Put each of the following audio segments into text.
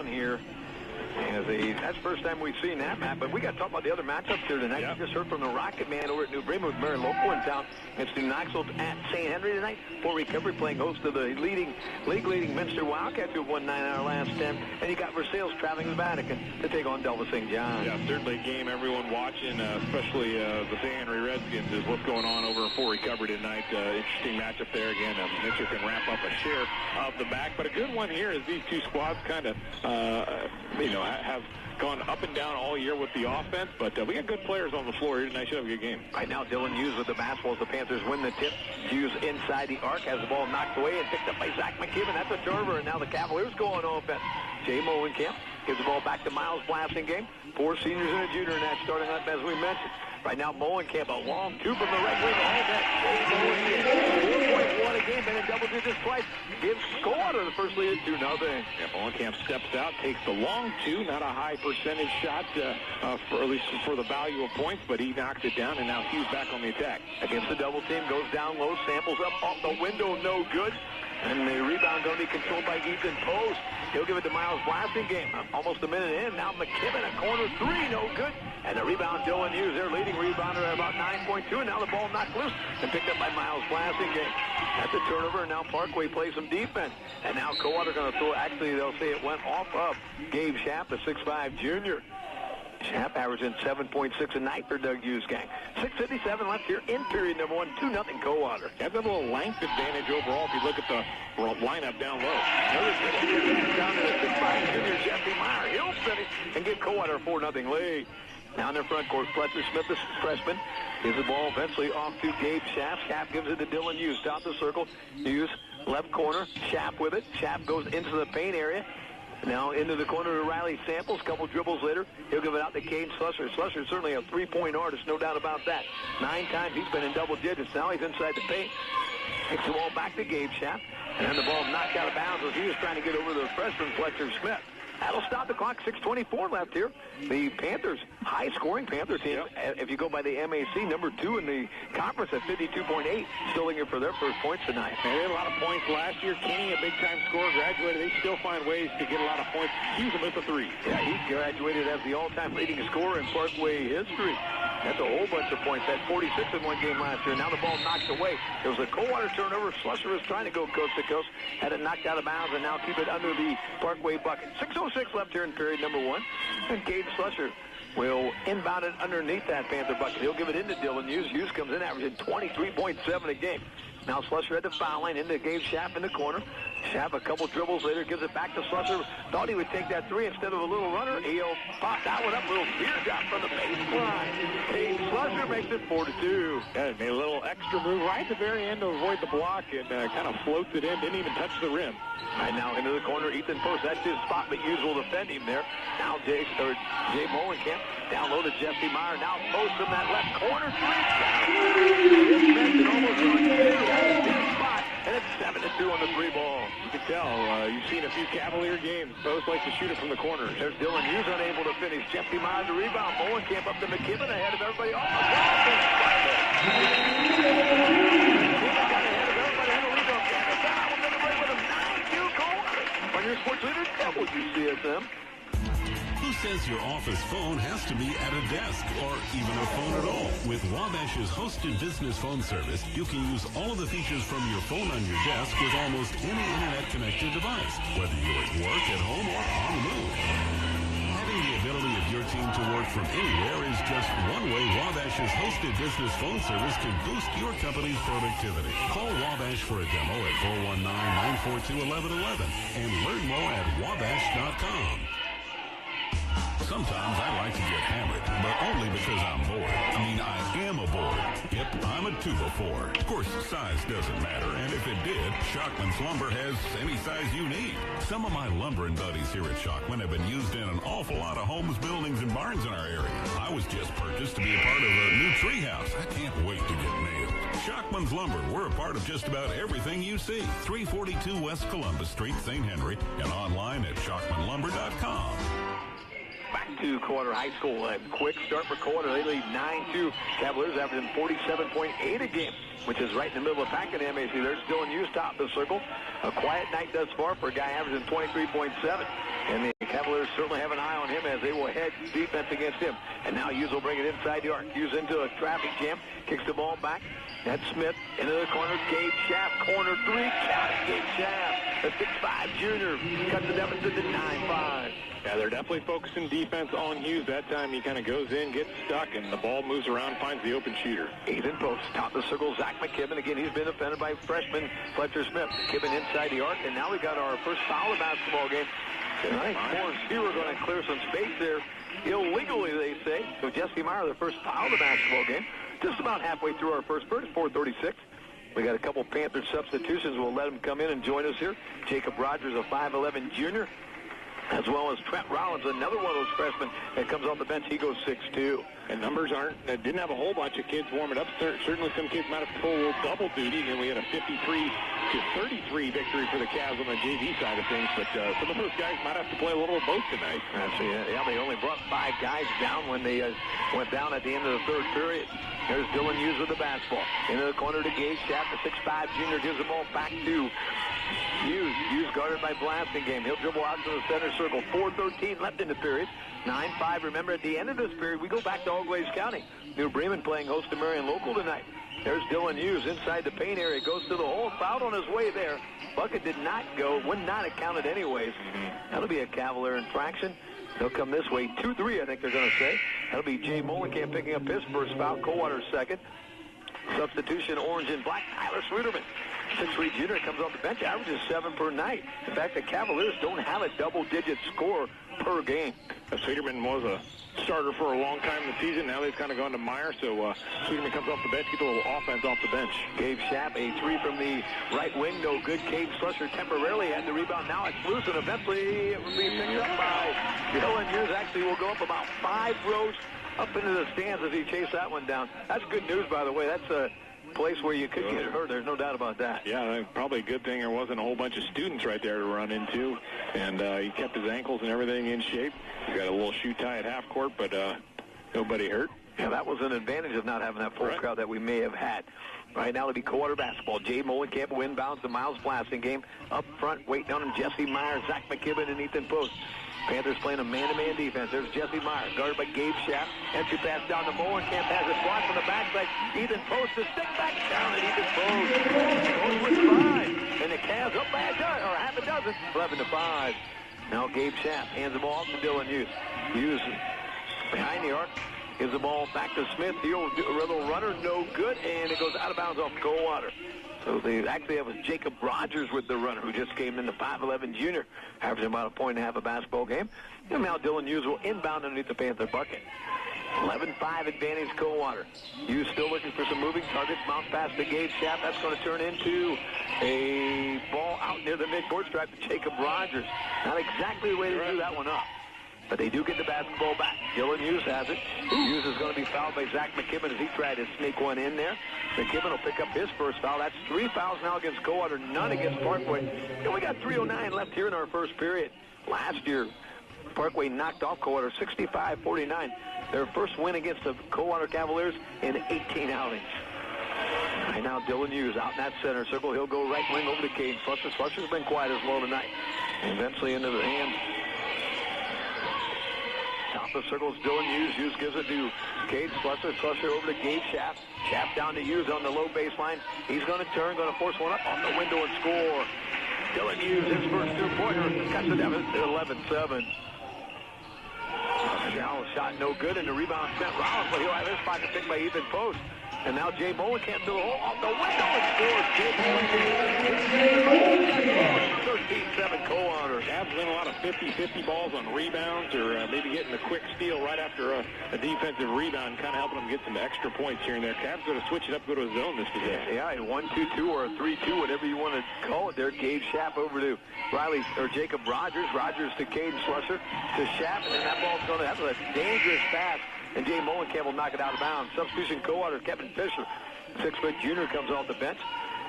down here. That's the first time we've seen that, Matt. But we got to talk about the other matchups here tonight. Yep. You just heard from the Rocket Man over at New Bremen with Mary Local in town. It's New Knoxville at St. Henry tonight. Fort Recovery playing host to the league-leading Minster Wildcats, who've won 9 out of last 10. And you got Versailles traveling to the Vatican to take on Delva St. John. Yeah, certainly a game everyone watching, especially the St. Henry Redskins, is what's going on over in Fort Recovery tonight. Interesting matchup there again. Minster can wrap up a share of the back. But a good one here is these two squads kind of, have gone up and down all year with the offense, but we got good players on the floor here tonight. Should have a good game. Right now, Dylan Hughes with the basketball as the Panthers win the tip. Hughes inside the arc, has the ball knocked away and picked up by Zach McKibben. That's a turnover, and now the Cavaliers go on offense. Jay Molenkamp gives the ball back to Miles Blasingame. 4 seniors and a junior in that starting lineup, as we mentioned. Right now, Molenkamp, a long 2 from the right wing. All that Jay Molenkamp, 4.1 a game, been in double digits twice. Gives Coldwater the first lead at 2-0. Yeah, Molenkamp steps out, takes the long 2, not a high percentage shot, for at least for the value of points, but he knocks it down, and now Hughes back on the attack. Against the double team, goes down low, samples up off the window, no good. And the rebound going to be controlled by Ethan Post. He'll give it to Miles Blasingame. Almost a minute in. Now McKibben, a corner 3, no good. And the rebound, Dylan Hughes, their leading rebounder at about 9.2. And now the ball knocked loose and picked up by Miles Blasingame. That's a turnover, and now Parkway plays some defense. And now Coldwater going to throw, actually they'll say it went off of Gabe Schaap, the 6'5 junior. Schaap averaging 7.6 a night for Doug Hughes' gang. 6:57 left here in period number 1, 2-0 Coldwater. That's a little length advantage overall if you look at the lineup down low. Down to the 6'5 junior Jesse Meyer. He'll finish and give Coldwater a 4-0 lead. Now in their front court, Fletcher Smith, the freshman, gives the ball eventually off to Gabe Schaap. Schaap gives it to Dylan Hughes. Top of the circle. Hughes, left corner. Schaap with it. Schaap goes into the paint area. Now into the corner to Riley Samples. Couple dribbles later, he'll give it out to Cade Slusher. Slusher's certainly a 3-point artist, no doubt about that. 9 times he's been in double digits. Now he's inside the paint. Takes the ball back to Gabe Schaap. And then the ball knocked out of bounds as he was trying to get over the freshman Fletcher Smith. That'll stop the clock. 6:24 left here. The Panthers, high-scoring Panther team, if you go by the MAC, number 2 in the conference at 52.8, still looking for their first points tonight. They had a lot of points last year. Kenny, a big-time scorer, graduated. They still find ways to get a lot of points. Hughes will miss a 3. Yeah, he graduated as the all-time leading scorer in Parkway history. That's a whole bunch of points. Had 46 in one game last year. Now the ball knocked away. There was a Coldwater turnover. Slusher was trying to go coast to coast. Had it knocked out of bounds and now keep it under the Parkway bucket. 6:06 left here in period number 1. And Cade Slusher will inbound it underneath that Panther bucket. He'll give it into Dylan Hughes. Hughes comes in averaging 23.7 a game. Now Slusher at the foul line, into Gabe Schaap in the corner. Schaap a couple dribbles later, gives it back to Slusher. Thought he would take that 3 instead of a little runner. He'll pop that one up, little spear drop from the baseline. Gabe Slusher makes it 4-2. Yeah, made a little extra move right at the very end to avoid the block and kind of floats it in. Didn't even touch the rim. Right now into the corner, Ethan Post. That's his spot, but Hughes will defend him there. Now Jay Molenkamp down low to Jesse Meyer. Now Post from that left corner 3. Almost spot, and it's 7-2 on the 3 ball. You can tell. You've seen a few Cavalier games. Post likes to shoot it from the corner. There's Dylan Hughes unable to finish. Jesse Meyer the rebound. Molenkamp up to McKibben ahead of everybody. Oh, your sports leader, WCSM. Who says your office phone has to be at a desk or even a phone at all? With Wabash's hosted business phone service, you can use all of the features from your phone on your desk with almost any internet-connected device, whether you're at work, at home, or on the move. Having the ability of your team to work from anywhere is just one way Wabash's hosted business phone service can boost your company's productivity. Call Wabash for a demo at 419-942-1111 and learn more at wabash.com. Sometimes I like to get hammered, but only because I'm bored. I mean, I am a board. Yep, I'm a 2x4. Of course, size doesn't matter, and if it did, Shockman's Lumber has any size you need. Some of my lumbering buddies here at Shockman have been used in an awful lot of homes, buildings, and barns in our area. I was just purchased to be a part of a new treehouse. I can't wait to get nailed. Shockman's Lumber, we're a part of just about everything you see. 342 West Columbus Street, St. Henry, and online at shockmanlumber.com. Back to Coldwater High School. A quick start for Coldwater. They lead 9-2. Cavaliers averaging 47.8 a game, which is right in the middle of the pack in the MAC. There's Dylan Hughes top of the circle. A quiet night thus far for a guy averaging 23.7. And the Cavaliers certainly have an eye on him as they will head defense against him. And now Hughes will bring it inside the arc. Hughes into a traffic jam, kicks the ball back. That's Smith into the corner. Gabe Schaff, corner three. Count it, Gabe Schaff. The 6'5 junior cuts the deficit to 9-5. Yeah, they're definitely focusing defense on Hughes. That time he kind of goes in, gets stuck, and the ball moves around, finds the open shooter. Ethan Post, top of the circle, Zach McKibben. Again, he's been defended by freshman Fletcher Smith. McKibben inside the arc, and now we got our first foul of the basketball game. And I think Morris Seaver going to clear some space there illegally, they say. So Jesse Meyer, the first foul of the basketball game. Just about halfway through our first period, 4:36. We got a couple Panther substitutions. We'll let them come in and join us here. Jacob Rogers, a 5'11 junior, as well as Trent Rollins, another one of those freshmen that comes off the bench. He goes 6'2". And numbers didn't have a whole bunch of kids warming up. Certainly some kids might have to pull a little double duty, and we had a 53-33 victory for the Cavs on the JV side of things. But some of those guys might have to play a little of both tonight. Actually, yeah, they only brought 5 guys down when they went down at the end of the third period. There's Dylan Hughes with the basketball. Into the corner to Gabe Schaff, the 6'5 junior, gives the ball back to Hughes. Hughes guarded by Blasingame. He'll dribble out to the center circle. 4:13 left in the period. 9-5. Remember, at the end of this period, we go back to All-Glaze County. New Bremen playing host to Marion Local tonight. There's Dylan Hughes inside the paint area. Goes to the hole. Fouled on his way there. Bucket did not go. Would not have counted anyways. That'll be a Cavalier infraction. They'll come this way. 2-3, I think they're going to say. That'll be Jay Molenkamp picking up his first foul. Coldwater second. Substitution, orange and black, Tyler Sluderman. 6'3 junior comes off the bench, averages 7 per night. In fact, the Cavaliers don't have a double-digit score per game. Sluderman was a starter for a long time in the season. Now they've kind of gone to Meyer, so Sluderman comes off the bench, gets a little offense off the bench. Gabe Schaff, a 3 from the right wing, no good. Cade Slusher temporarily had the rebound. Now it's loose, and eventually it will be picked up by Dylan Hughes. Actually will go up about 5 rows up into the stands as he chased that one down. That's good news, by the way. That's a place where you could get hurt. There's no doubt about that. Yeah, probably a good thing there wasn't a whole bunch of students right there to run into, and he kept his ankles and everything in shape. He got a little shoe tie at half court, but nobody hurt. Yeah, that was an advantage of not having that full crowd that we may have had. Right now it'll be Coldwater basketball. Jay Molenkamp inbounds the Miles Blasingame. Up front, waiting on him, Jesse Meyer, Zach McKibben, and Ethan Post. Panthers playing a man-to-man defense. There's Jesse Meyer, guarded by Gabe Schaff. Entry pass down to Molenkamp, has it blocked from the backside. Ethan Post, the stick back down, and Ethan Post goes with 5. And the Cavs up by half a dozen, 11-5. Now Gabe Schaff hands the ball off to Dylan Hughes. Hughes behind the arc. Gives the ball back to Smith. He'll do a little runner, no good, and it goes out of bounds off Coldwater. So they actually have Jacob Rogers with the runner, who just came in, the 5'11 junior, averaging about 1.5 points a basketball game. And now Dylan Hughes will inbound underneath the Panther bucket. 11-5 advantage Coldwater. Hughes still looking for some moving targets. Bounce pass to Gabe Schaff. That's going to turn into a ball out near the midcourt stripe to Jacob Rogers. Not exactly the way to do that one up. But they do get the basketball back. Dylan Hughes has it. Hughes is going to be fouled by Zach McKibben as he tried to sneak one in there. McKibben will pick up his first foul. That's 3 fouls now against Coldwater, none against Parkway. And we got 3:09 left here in our first period. Last year, Parkway knocked off Coldwater 65-49. Their first win against the Coldwater Cavaliers in 18 outings. Right now, Dylan Hughes out in that center circle. He'll go right wing over to Cade Slusher. Slusher's been quiet as well tonight. And eventually into the hands. Top of the circles, Dylan Hughes. Hughes gives it to Cade Slusher. Slusher over to Gabe Schaff. Schaff down to Hughes on the low baseline. He's going to turn, going to force one up off the window and score. Dylan Hughes, his first 2-pointer, cuts it down to 11-7. Shallow shot, no good, and the rebound Trent Rollins, but he'll have his pocket picked by Ethan Post. And now Jay Molenkamp to the hole, off the window, and scores. Jay Molenkamp, 13-7 Coldwater. Cavs win a lot of 50-50 balls on rebounds, or maybe getting a quick steal right after a defensive rebound, kind of helping them get some extra points here and there. Cavs going to switch it up, go to a zone this possession. Yeah, a 1-2-2 or a 3-2, whatever you want to call it there. Gabe Schaff over to Jacob Rogers. Rogers to Cade Slusher to Schaff, and then that ball's going to have a dangerous pass. And Jay Molenkamp will knock it out of bounds. Substitution Coldwater, Kevin Fisher. 6-foot junior comes off the bench.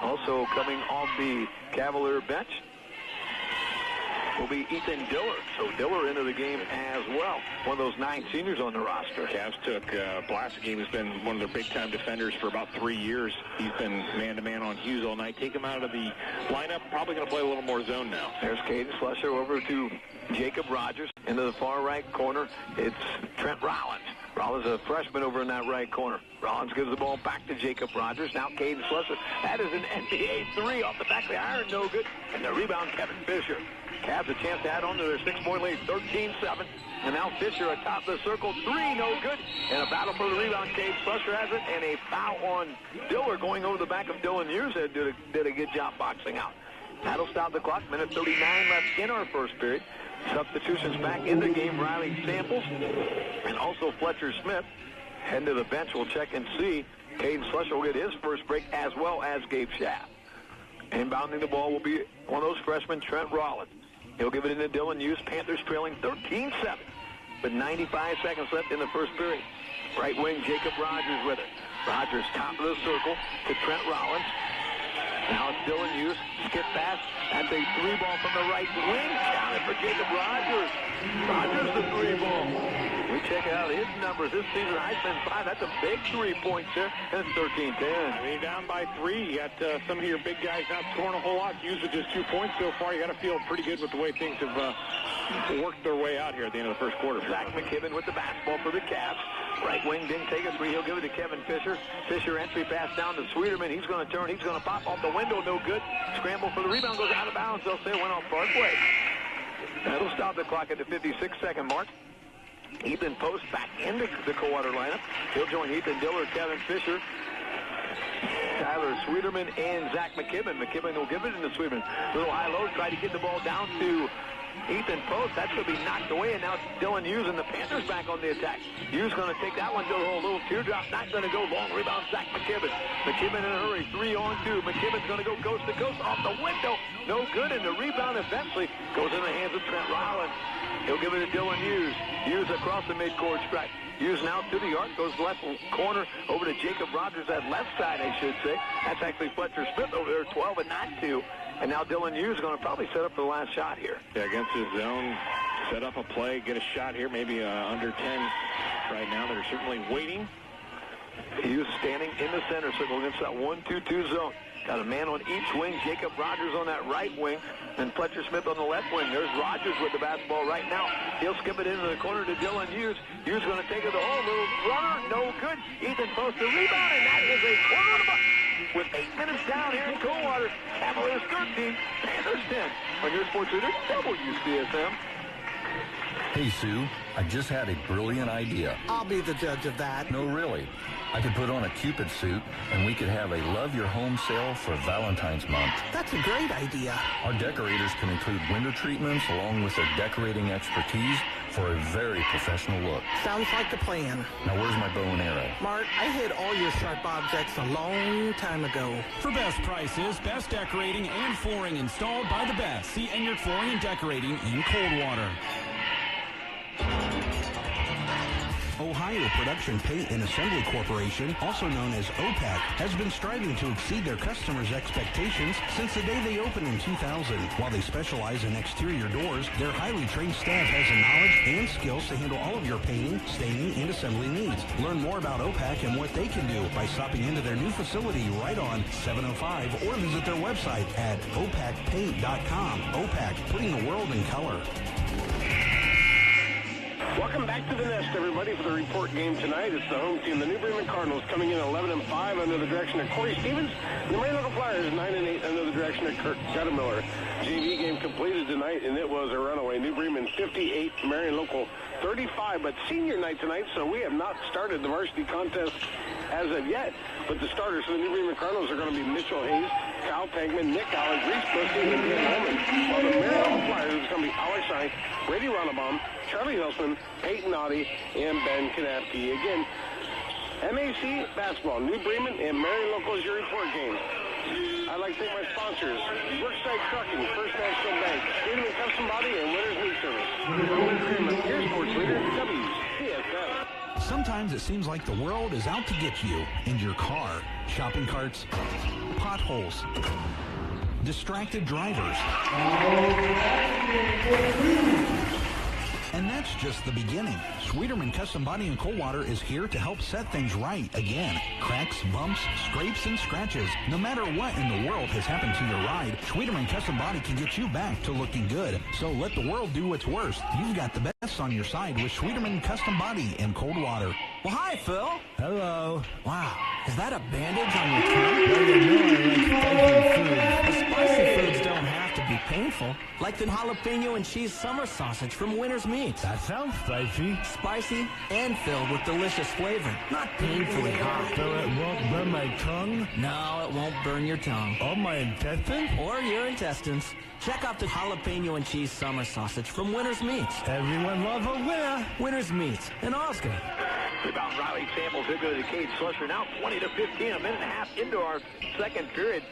Also coming off the Cavalier bench will be Ethan Diller. So Diller into the game as well. One of those 9 seniors on the roster. Cavs took Blasigame, who's been one of their big-time defenders for about 3 years. He's been man-to-man on Hughes all night. Take him out of the lineup. Probably going to play a little more zone now. There's Caden Slusher over to Jacob Rogers. Into the far right corner, it's Trent Rollins. Rollins, a freshman, over in that right corner. Rollins gives the ball back to Jacob Rogers. Now Caden Slusher. That is an NBA 3 off the back of the iron. No good. And the rebound, Kevin Fisher. Cavs a chance to add on to their 6-point lead, 13-7. And now Fisher atop the circle, 3, no good. And a battle for the rebound. Caden Slusher has it. And a foul on Diller going over the back of Dylan Hughes. Did a good job boxing out. That'll stop the clock. Minute 39 left in our first period. Substitutions back in the game. Riley Samples and also Fletcher Smith head to the bench. We'll check and see. Caden Slusher will get his first break as well as Gabe Schaff. Inbounding the ball will be one of those freshmen, Trent Rollins. He'll give it into Dylan Hughes. Panthers trailing 13-7 with 95 seconds left in the first period. Right wing, Jacob Rogers with it. Rogers top of the circle to Trent Rollins. Now it's Dylan Hughes. Skip pass. That's a 3-ball from the right wing. Counted for Jacob Rogers. Rogers the 3-ball. We check out his numbers this season. Heisman 5. That's a big 3 points there. And it's 13-10. I mean, down by 3. You got some of your big guys not scoring a whole lot. Hughes with just 2 points so far. You got to feel pretty good with the way things have worked their way out here at the end of the first quarter. Zach McKibben with the basketball for the Cavs. Right wing didn't take a 3. He'll give it to Kevin Fisher. Fisher entry pass down to Sweeterman. He's going to turn. He's going to pop off the window. No good. Scramble for the rebound. Goes out of bounds. They'll say it went off Parkway. That'll stop the clock at the 56-second mark. Ethan Post back into the Coldwater lineup. He'll join Ethan Diller, Kevin Fisher, Tyler Sweeterman, and Zach McKibben. McKibben will give it into Sweeterman. Little high-low. Try to get the ball down to Ethan Post. That's going to be knocked away, and now it's Dylan Hughes and the Panthers back on the attack. Hughes going to take that one to the hole. Little teardrop, not going to go. Long rebound, Zach McKibben. McKibben in a hurry, 3-on-2. McKibben's going to go coast to coast off the window. No good, and the rebound eventually goes in the hands of Trent Rollins. He'll give it to Dylan Hughes. Hughes across the midcourt stripe. Hughes now to the arc, goes left corner over to Jacob Rogers, that left side, I should say. That's actually Fletcher Smith over there, 12 and not 2. And now Dylan Hughes is going to probably set up for the last shot here. Yeah, against his zone, set up a play, get a shot here, maybe under 10 right now. They're certainly waiting. Hughes standing in the center circle against that 1-2-2 zone. Got a man on each wing. Jacob Rogers on that right wing, and Fletcher Smith on the left wing. There's Rogers with the basketball right now. He'll skip it into the corner to Dylan Hughes. Hughes going to take it to the hole. Little runner, no good. Ethan Post the rebound, and that is a corner of the bucket. With 8 minutes down here in Coldwater, Cavaliers 13, Panthers 10. On your sports leader, WCSM. Hey, Sue, I just had a brilliant idea. I'll be the judge of that. No, really. I could put on a Cupid suit, and we could have a Love Your Home sale for Valentine's month. That's a great idea. Our decorators can include window treatments along with their decorating expertise for a very professional look. Sounds like a plan. Now, where's my bow and arrow? Mark, I hid all your sharp objects a long time ago. For best prices, best decorating, and flooring installed by the best, see Enyart Flooring and Decorating in Coldwater. Ohio Production Paint and Assembly Corporation, also known as OPAC, has been striving to exceed their customers' expectations since the day they opened in 2000. While they specialize in exterior doors, their highly trained staff has the knowledge and skills to handle all of your painting, staining, and assembly needs. Learn more about OPAC and what they can do by stopping into their new facility right on 705 or visit their website at opacpaint.com. OPAC, putting the world in color. Welcome back to the nest, everybody, for the report game tonight. It's the home team, the New Bremen Cardinals, coming in 11-5 under the direction of Corey Stevens. The Marion Local Flyers 9-8 under the direction of Kurt Guttemiller. JV game completed tonight, and it was a runaway. New Bremen 58, Marion Local 35. But senior night tonight, so we have not started the varsity contest as of yet. But the starters for the New Bremen Cardinals are going to be Mitchell Hayes, Kyle Tankman, Nick Allen, Reese Bussey, and Dan Holman. While the Marion Local Flyers is going to be Alex Heinz, Brady Ronnebaum, Charlie Hillsman, Peyton Audi, and Ben Kanapke. Again, MAC basketball, New Bremen and Marion Local is your report game. I'd like to thank my sponsors, Workside Trucking, First National Bank, Freedom and Custom Body, and Winners Meat Service. Your sports leader, WCSM. Sometimes it seems like the world is out to get you and your car. Shopping carts, potholes, distracted drivers. And that's just the beginning. Sweeterman Custom Body in Coldwater is here to help set things right again. Cracks, bumps, scrapes, and scratches. No matter what in the world has happened to your ride, Sweeterman Custom Body can get you back to looking good. So let the world do what's worst. You've got the best on your side with Sweeterman Custom Body in Coldwater. Well, hi, Phil. Hello. Wow. Is that a bandage on your tongue? Well, you know I like spicy food. The spicy foods don't have to be painful. Like the jalapeno and cheese summer sausage from Winter's Meats. That sounds spicy. Spicy and filled with delicious flavor. Not painfully hot. So it won't burn my tongue? No, it won't burn your tongue. Or my intestines? Or your intestines. Check out the jalapeno and cheese summer sausage from Winter's Meats. Everyone loves a winner. Winter's Meats in Osgood. Rebound Riley Samples. He'll go to Cade Slusher now 20-15. A minute and a half into our second period.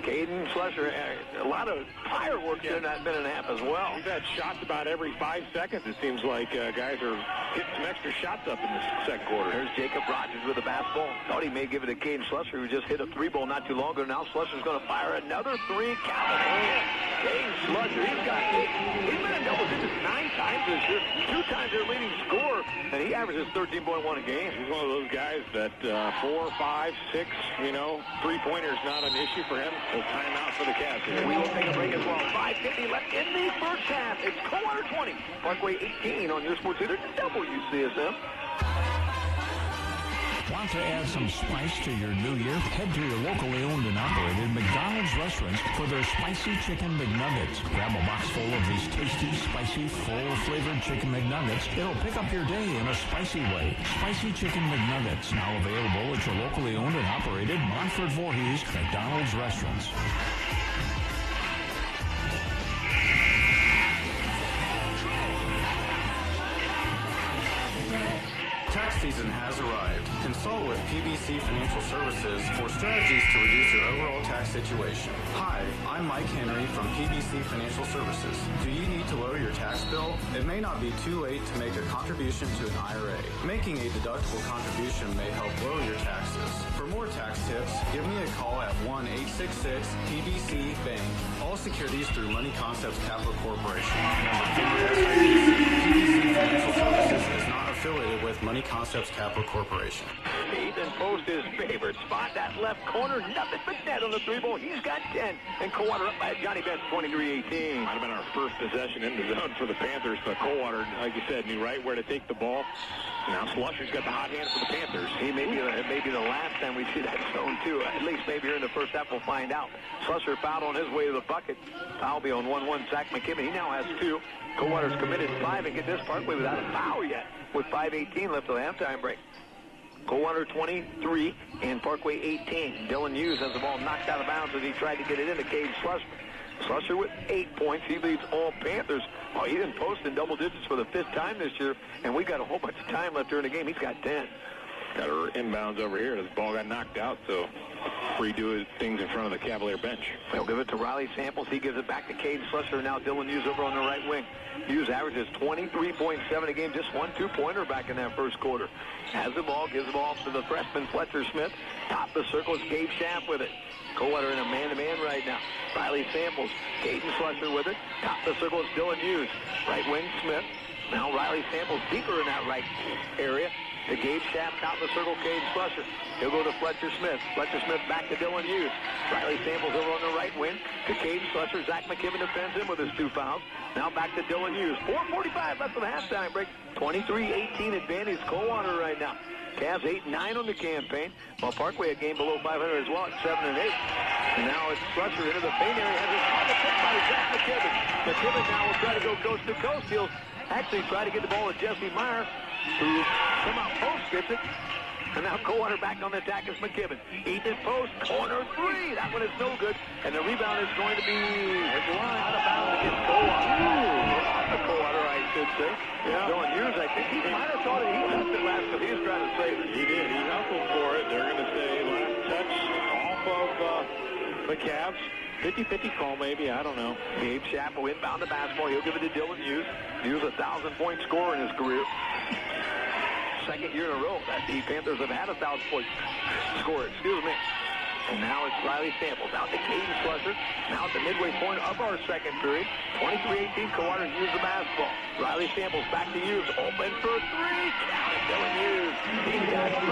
Caden Slusher, a lot of fireworks in that minute and a half as well. We've had shots about every 5 seconds. It seems like guys are getting some extra shots up in the second quarter. There's Jacob Rogers with a basketball. Thought he may give it to Caden Slusher, who just hit a three-ball not too long ago. Now Slusher's going to fire another three. Count it in. Caden Slusher, he's been in double digits 9 times this year. 2 times their leading scorer, and he averages 13.1 a game. He's one of those guys that 4, 5, 6, three-pointers not an issue for him. A timeout for the Cavs here. We will take a break as well. 5:50 left in the first half. It's Coldwater 20, Parkway 18 on your sports leader, WCSM. Want to add some spice to your new year? Head to your locally owned and operated McDonald's restaurants for their spicy chicken McNuggets. Grab a box full of these tasty, spicy, full-flavored chicken McNuggets. It'll pick up your day in a spicy way. Spicy chicken McNuggets, now available at your locally owned and operated Montford Voorhees McDonald's restaurants. Tax season has arrived. Consult with PBC Financial Services for strategies to reduce your overall tax situation. Hi, I'm Mike Henry from PBC Financial Services. Do you need to lower your tax bill? It may not be too late to make a contribution to an IRA. Making a deductible contribution may help lower your taxes. For more tax tips, give me a call at 1-866-PBC-BANK. All securities through Money Concepts Capital Corporation. PBC Financial Services is not affiliated with Money Concepts Capital Corporation. Ethan Post, his favorite spot, that left corner, nothing but net on the three-ball. He's got 10, and Coldwater up by Johnny Benz, 23-18. Might have been our first possession in the zone for the Panthers, but Coldwater, like you said, knew right where to take the ball. Now Slusher's got the hot hand for the Panthers. He may be the last time we see that zone, too. At least maybe here in the first half, we'll find out. Slusher fouled on his way to the bucket. Foul be on 1-1, Zach McKibben. He now has 2. Coldwater's committed 5 and get this Parkway without a foul yet, with 5:18 left till the halftime break. Coldwater 23 and Parkway 18. Dylan Hughes has the ball knocked out of bounds as he tried to get it into Cade Slusher. Slusher with 8 points. He leads all Panthers. Oh, he didn't post in double digits for the 5th time this year, and we got a whole bunch of time left during the game. He's got 10. Got her inbounds over here. This ball got knocked out, so free do things in front of the Cavalier bench. They'll give it to Riley Samples. He gives it back to Cade Slusher. Now Dylan Hughes over on the right wing. Hughes averages 23.7 a game, just 1 2-pointer back in that first quarter. Has the ball, gives the ball to the freshman Fletcher Smith. Top the circle is Gabe Schaff with it. Coldwater in a man-to-man right now. Riley Samples, Caden Slusher with it. Top the circle is Dylan Hughes. Right wing Smith. Now Riley Samples deeper in that right area. To Gabe Schaff, top of the circle, Cade Slusher. He'll go to Fletcher Smith. Fletcher Smith back to Dylan Hughes. Riley Samples over on the right wing to Cade Slusher. Zach McKibben defends him with his 2 fouls. Now back to Dylan Hughes. 4:45 left for the halftime break. 23-18 advantage Coldwater right now. Cavs 8-9 on the campaign, while Parkway a game below 500 as well at 7 and 8. And now it's Slusher into the paint area. Has his ball picked by Zach McKibben. McKibben now will try to go coast to coast. He'll actually try to get the ball to Jesse Meyer, who somehow post gets it. And now Coldwater back on the attack is McKibben. Ethan Post, corner 3. That one is no good. And the rebound is going to be out of bounds against Coldwater. Off the Coldwater, I should say. Yeah. Dylan Hughes, I think he might have thought he left it last because he was trying to save it. He did. He hustled for it. They're going to say last touch off of the Cavs. 50-50 call maybe, I don't know. Gabe Schaff will inbound the basketball. He'll give it to Dylan Hughes. Hughes, a 1,000-point scorer in his career. Second year in a row that the Panthers have had a 1,000-point scorer. Excuse me. And now it's Riley Samples out to Caden Slusher. Now at the midway point of our second period. 23-18, Coldwater used the basketball. Riley Samples back to Hughes. Open for three. Count it, Dylan Hughes. He's got 5.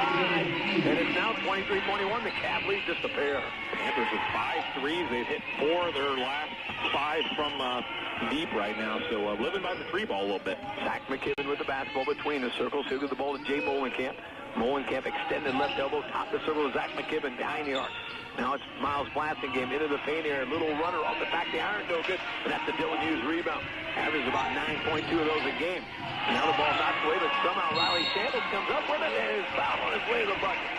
And it's now 23-21. The Cavs lead just a pair. Panthers with 5 threes. They've hit 4 of their last 5 from deep right now. So living by the 3-ball a little bit. Zach McKibben with the basketball between the circles. He'll get the ball to Jay Molenkamp. Molenkamp extended left elbow, top the circle to Zach McKibben behind the arc. Now it's Miles Blasting game into the paint area. Little runner off the back of the iron, no good. And that's the Dylan Hughes rebound. Averages about 9.2 of those a game. And now the ball knocked away, but somehow Riley Samples comes up with it and is fouled on his way to the bucket.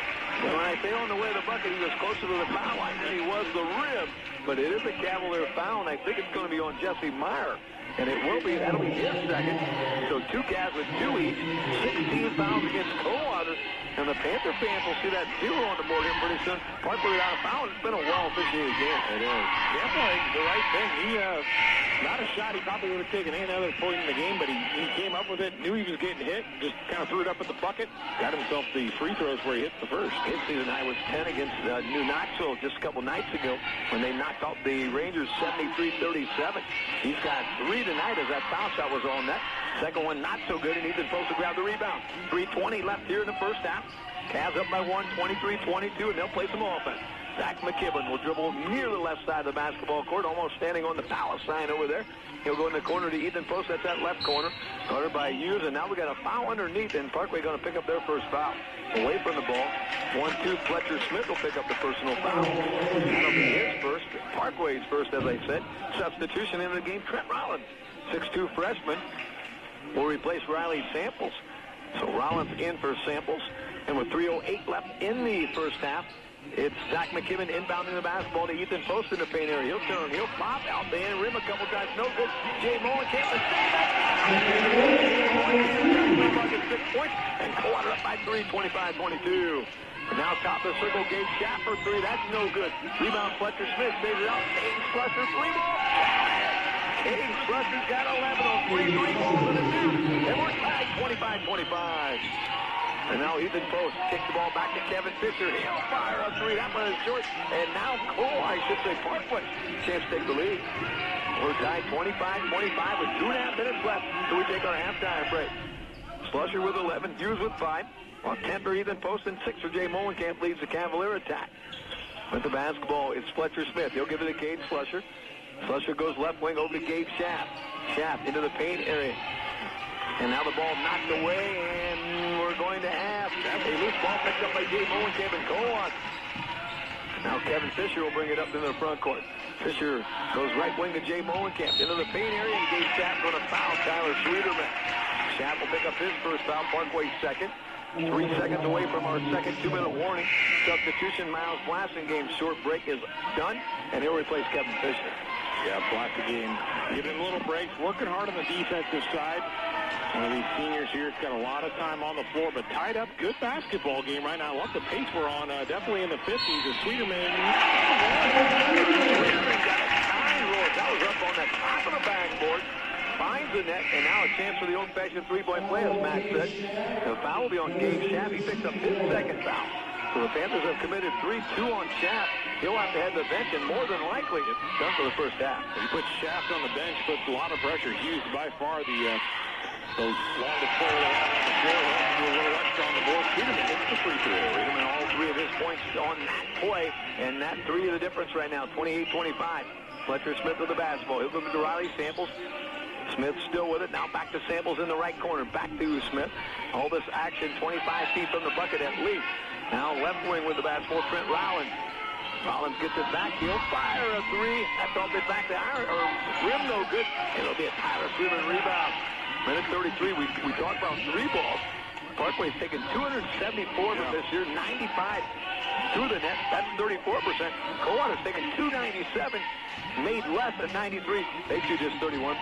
And when I say on the way to the bucket, he was closer to the foul line than he was the rim. But it is a Cavalier foul, and I think it's going to be on Jesse Meyer. And it will be, that'll be his second. So 2 Cavs with 2 each. 16 fouls against Coldwater. And the Panther fans will see that 0 on the board here pretty soon. Parkway without a foul. It's been a well-officiated game. It is. Definitely the right thing. He, not a shot he probably would have taken any other point in the game, but he came up with it, knew he was getting hit, just kind of threw it up at the bucket, got himself the free throws where he hit the first. His season high was 10 against New Knoxville just a couple nights ago when they knocked out the Rangers 73-37. He's got 3 tonight as that foul shot was on net. Second one not so good, and Ethan Post to grab the rebound. 3:20 left here in the first half. Cavs up by 1, 23-22, and they'll play some offense. Zach McKibben will dribble near the left side of the basketball court, almost standing on the palace sign over there. He'll go in the corner to Ethan Post. That's that left corner. Guarded by Hughes, and now we got a foul underneath, and Parkway going to pick up their first foul. Away from the ball. 1-2, Fletcher Smith will pick up the personal foul. That'll be his first. Parkway's first, as I said. Substitution into the game, Trent Rollins. 6'2 freshman will replace Riley Samples. So Rollins in for Samples. And with 3:08 left in the first half, it's Zach McKibben inbounding the basketball to Ethan Post in the paint area. He'll turn, he'll pop out the end rim a couple times. No good. Jay Molenkamp is bucket 6 points, and Coldwater up by 3, 25-22. Now top of the circle, Gabe Schaff for 3. That's no good. Rebound, Fletcher Smith saves it out. Caden Slusher, 3-ball. Caden Slusher's got 11 on 3 balls in the 2. And we're tied 25-25. And now Ethan Post kicks the ball back to Kevin Fisher. He'll fire a 3. That one is short. And now Parkway. Chance to take the lead. We're tied 25-25 with 2.5 minutes left. So we take our halftime break. Slusher with 11. Hughes with 5. On 10 for Ethan Post and 6 for Jay Molenkamp leads the Cavalier attack. With the basketball, it's Fletcher Smith. He'll give it to Caden Slusher. Slusher goes left wing over to Gabe Schaff. Schaff into the paint area. And now the ball knocked away, and we're going to have a loose ball picked up by Jay Molenkamp and Coldwater. Now Kevin Fisher will bring it up in the front court. Fisher goes right wing to Jay Molenkamp into the paint area, and Gabe Schaff going to foul Tyler Sweeterman. Schaff will pick up his first foul, Parkway second. 3 seconds away from our second 2-minute warning. Substitution, Miles Blasting game short break is done, and he'll replace Kevin Fisher. Yeah, Blasting game giving him little breaks, working hard on the defensive side. One of these seniors here has got a lot of time on the floor, but tied up. Good basketball game right now. I love the pace we're on, definitely in the 50s. As Sweeterman got a time roll. That was up on the top of the backboard. Finds the net, and now a chance for the old-fashioned 3-point play, as Max said. The foul will be on Gabe Schaff. He picks up his second foul. So the Panthers have committed 3-2 on Schaff. He'll have to head the bench, and more than likely, it's done for the first half. He puts Schaff on the bench, puts a lot of pressure. Hughes by far those longest player on the floor. He'll have to do a little extra on the board. Sweeterman hits the free throw. Sweeterman, all 3 of his points on that play, and that 3 of the difference right now, 28-25. Fletcher Smith with the basketball. He'll go to Riley Samples. Smith still with it. Now back to Samples in the right corner. Back to Smith. All this action 25 feet from the bucket at least. Now left wing with the basketball, Trent Rollins. Rollins gets it back. He'll fire a 3. That's off it back to iron, or rim no good. It'll be a Tyler Sweeterman rebound. Minute 33. We talked about 3 balls. Parkway's taken 274 of them this year, 95 through the net. That's 34%. Coldwater's taken 297. Made less at 93. They shoot just 31%.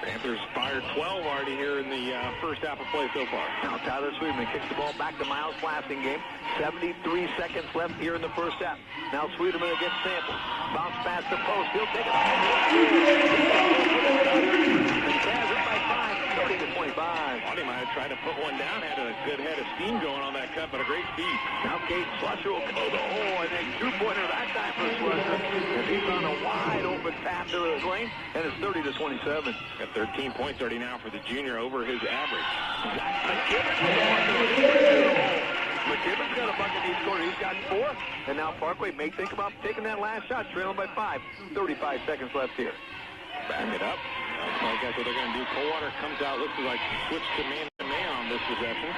Panthers fired 12 already here in the first half of play so far. Now Tyler Sweeterman kicks the ball back to Miles Blasting game. 73 seconds left here in the first half. Now Sweeterman against Samples. Bounce pass to Post. He'll take it. And Cavs up by 5, 30-25. He might have tried to put one down, had a good head of steam going on that cut, but a great speed. Now Cade Slusher will go the hole, and a two-pointer that time for Slusher. And he's on a wide-open path to the lane, and it's 30-27. Got 13 points already now for the junior, over his average. Zach McKibben's got a bucket each quarter. He's got 4, and now Parkway may think about taking that last shot, trailing by 5. 35 seconds left here. Back it up. I guess what they're going to do. Coldwater comes out, looks like switch to man-to-man on this possession.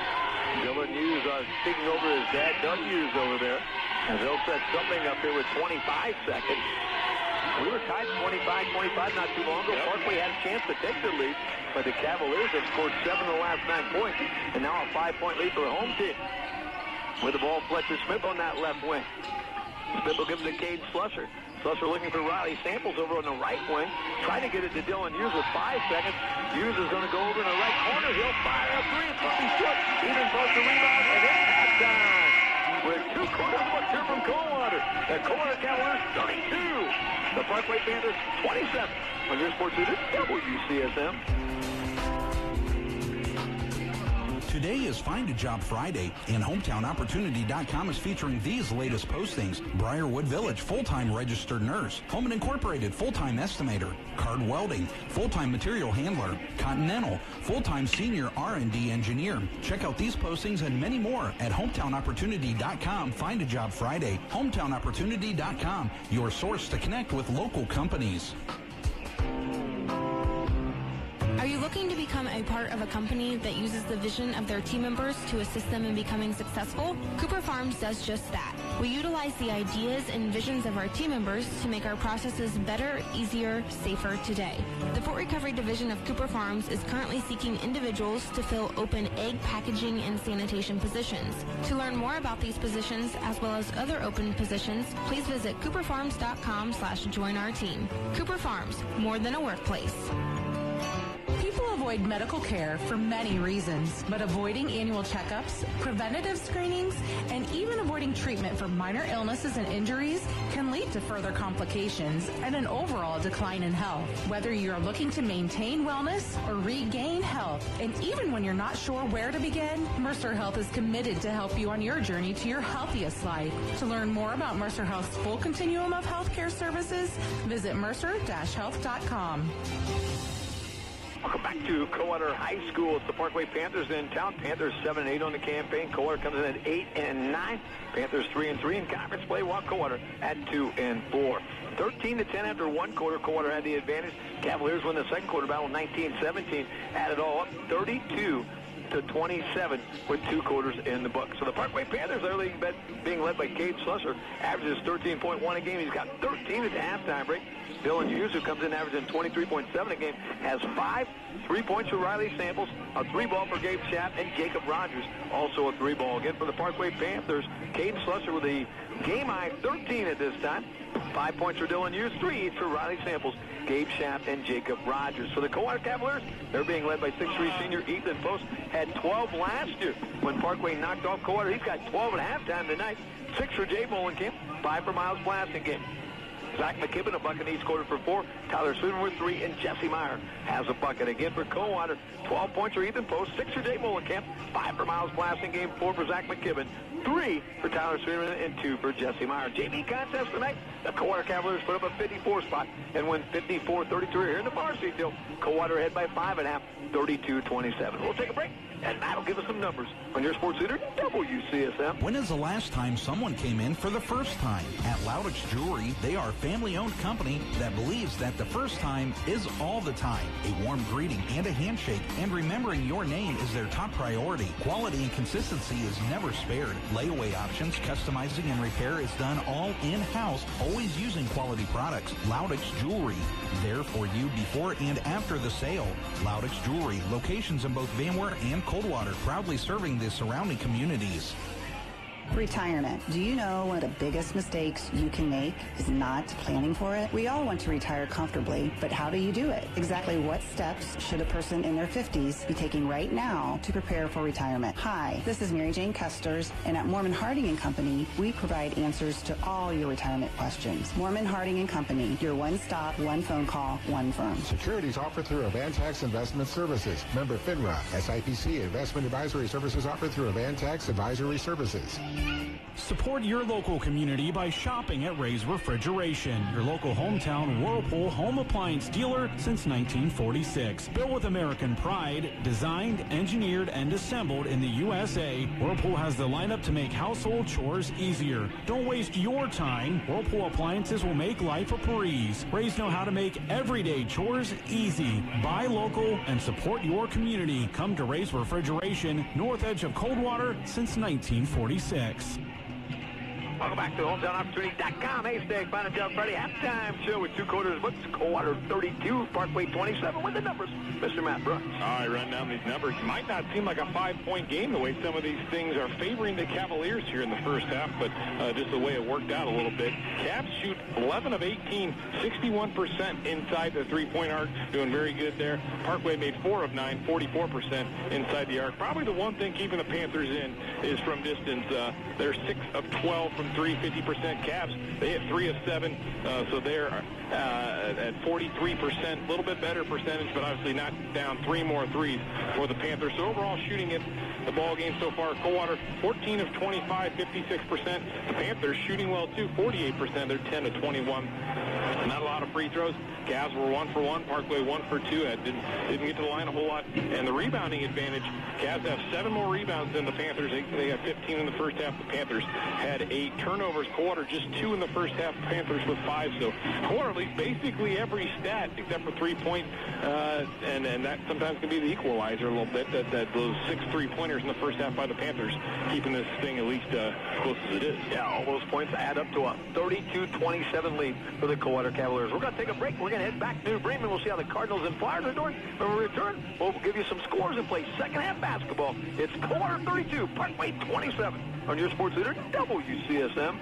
Dylan Hughes speaking over his dad, Doug Hughes, over there. And they'll set something up here with 25 seconds. We were tied 25-25 not too long ago. Yep. Parkway had a chance to take the lead, but the Cavaliers have scored 7 of the last 9 points, and now a 5-point lead for the home team. With the ball, Fletcher Smith on that left wing. Smith will give it to Cade Slusher. Slusher looking for Riley Samples over on the right wing. Trying to get it to Dylan Hughes with 5 seconds. Hughes is going to go over in the right corner. He'll fire a 3. It's going to be short. Even post the rebound, and it's halftime. With 2 quarters left here from Coldwater. The Coldwater Cavaliers 32. The Parkway Panthers 27. On your sports leader, WCSM. Today is Find a Job Friday, and HometownOpportunity.com is featuring these latest postings. Briarwood Village, full-time registered nurse. Holman Incorporated, full-time estimator. Card Welding, full-time material handler. Continental, full-time senior R&D engineer. Check out these postings and many more at HometownOpportunity.com. Find a Job Friday. HometownOpportunity.com, your source to connect with local companies. Are you looking to become a part of a company that uses the vision of their team members to assist them in becoming successful? Cooper Farms does just that. We utilize the ideas and visions of our team members to make our processes better, easier, safer today. The Port Recovery Division of Cooper Farms is currently seeking individuals to fill open egg packaging and sanitation positions. To learn more about these positions, as well as other open positions, please visit cooperfarms.com/join our team. Cooper Farms, more than a workplace. People avoid medical care for many reasons, but avoiding annual checkups, preventative screenings, and even avoiding treatment for minor illnesses and injuries can lead to further complications and an overall decline in health. Whether you're looking to maintain wellness or regain health, and even when you're not sure where to begin, Mercer Health is committed to help you on your journey to your healthiest life. To learn more about Mercer Health's full continuum of healthcare services, visit mercer-health.com. Welcome back to Coldwater High School. It's the Parkway Panthers in town. Panthers 7-8 on the campaign. Coldwater comes in at 8-9. Panthers 3-3 in conference play, while Coldwater at 2-4. 13-10 after one quarter. Coldwater had the advantage. Cavaliers win the second quarter battle 19-17. Add it all up, 32-27 with 2 quarters in the book. So the Parkway Panthers are being led by Cade Slusher. Averages 13.1 a game. He's got 13 at the halftime break. Dylan Hughes, who comes in averaging 23.7 a game, has 5 3-points for Riley Samples, a 3-ball for Gabe Schaap, and Jacob Rogers, also a 3-ball. Again, for the Parkway Panthers, Cade Slusher with a game-high 13 at this time. 5 points for Dylan Hughes, 3 each for Riley Samples, Gabe Schaap, and Jacob Rogers. For the Coldwater Cavaliers, they're being led by 6'3" senior Ethan Post. Had 12 last year when Parkway knocked off Coldwater. He's got 12 at halftime tonight. 6 for Jay Molenkamp, 5 for Miles Blasingame. Zach McKibben, a bucket each quarter for 4. Tyler Sweden with 3, and Jesse Meyer has a bucket. Again for Coldwater, 12 points for Ethan Post, 6 for Jay Molenkamp, 5 for Miles Blasingame, 4 for Zach McKibben, 3 for Tyler Sweden, and 2 for Jesse Meyer. JV contest tonight, the Coldwater Cavaliers put up a 54 spot and win 54-33 here in the Varsity deal. Coldwater ahead by 5.5, 32-27. We'll take a break, and Matt will give us some numbers on your sports leader, WCSM. When is the last time someone came in for the first time? At Loudix Jewelry, they are a family-owned company that believes that the first time is all the time. A warm greeting and a handshake, and remembering your name is their top priority. Quality and consistency is never spared. Layaway options, customizing, and repair is done all in-house, always using quality products. Loudix Jewelry, there for you before and after the sale. Loudix Jewelry, locations in both Van Wert and Coldwater, proudly serving the surrounding communities. Retirement. Do you know one of the biggest mistakes you can make is not planning for it? We all want to retire comfortably, but how do you do it? Exactly what steps should a person in their 50s be taking right now to prepare for retirement? Hi, this is Mary Jane Custers, and at Mormon Harding & Company, we provide answers to all your retirement questions. Mormon Harding & Company, your one-stop, one phone call, one firm. Securities offered through Avantax Investment Services. Member FINRA. SIPC Investment Advisory Services offered through Avantax Advisory Services. Support your local community by shopping at Ray's Refrigeration, your local hometown Whirlpool home appliance dealer since 1946. Built with American pride, designed, engineered, and assembled in the USA, Whirlpool has the lineup to make household chores easier. Don't waste your time. Whirlpool appliances will make life a breeze. Rays know how to make everyday chores easy. Buy local and support your community. Come to Ray's Refrigeration, north edge of Coldwater since 1946. Welcome back to HometownOpportunity.com. Haystack Final Friday halftime show with 2 quarters. What's Coldwater 32, Parkway 27 with the numbers? Mr. Matt Brooks. All right, run down these numbers. Might not seem like a 5-point game the way some of these things are favoring the Cavaliers here in the first half, but just the way it worked out a little bit. Cavs shoot 11 of 18, 61% inside the three-point arc. Doing very good there. Parkway made 4 of 9, 44% inside the arc. Probably the one thing keeping the Panthers in is from distance. They're 6 of 12 from 3, 50%. Cavs, they hit 3 of 7, so they're at 43%. A little bit better percentage, but obviously not down 3 more threes for the Panthers. So overall shooting it, the ball game so far, Coldwater 14 of 25, 56%. The Panthers shooting well too, 48%. They're 10 of 21. Not a lot of free throws. Cavs were 1 for 1. Parkway 1 for 2. Didn't get to the line a whole lot. And the rebounding advantage, Cavs have 7 more rebounds than the Panthers. They got 15 in the first half. The Panthers had 8 turnovers. Coldwater just 2 in the first half. Panthers with 5. So Coldwater leads basically every stat except for 3-point. And that sometimes can be the equalizer a little bit. That those 6 3-pointers in the first half by the Panthers, keeping this thing at least close as it is. Yeah, all those points add up to a 32-27 lead for the Coldwater Cavaliers. We're going to take a break. We're going to head back to New Bremen. We'll see how the Cardinals and Flyers are doing. When we return, we'll give you some scores and play second half basketball. It's Coldwater 32, Parkway 27 on your sports leader, WCSM.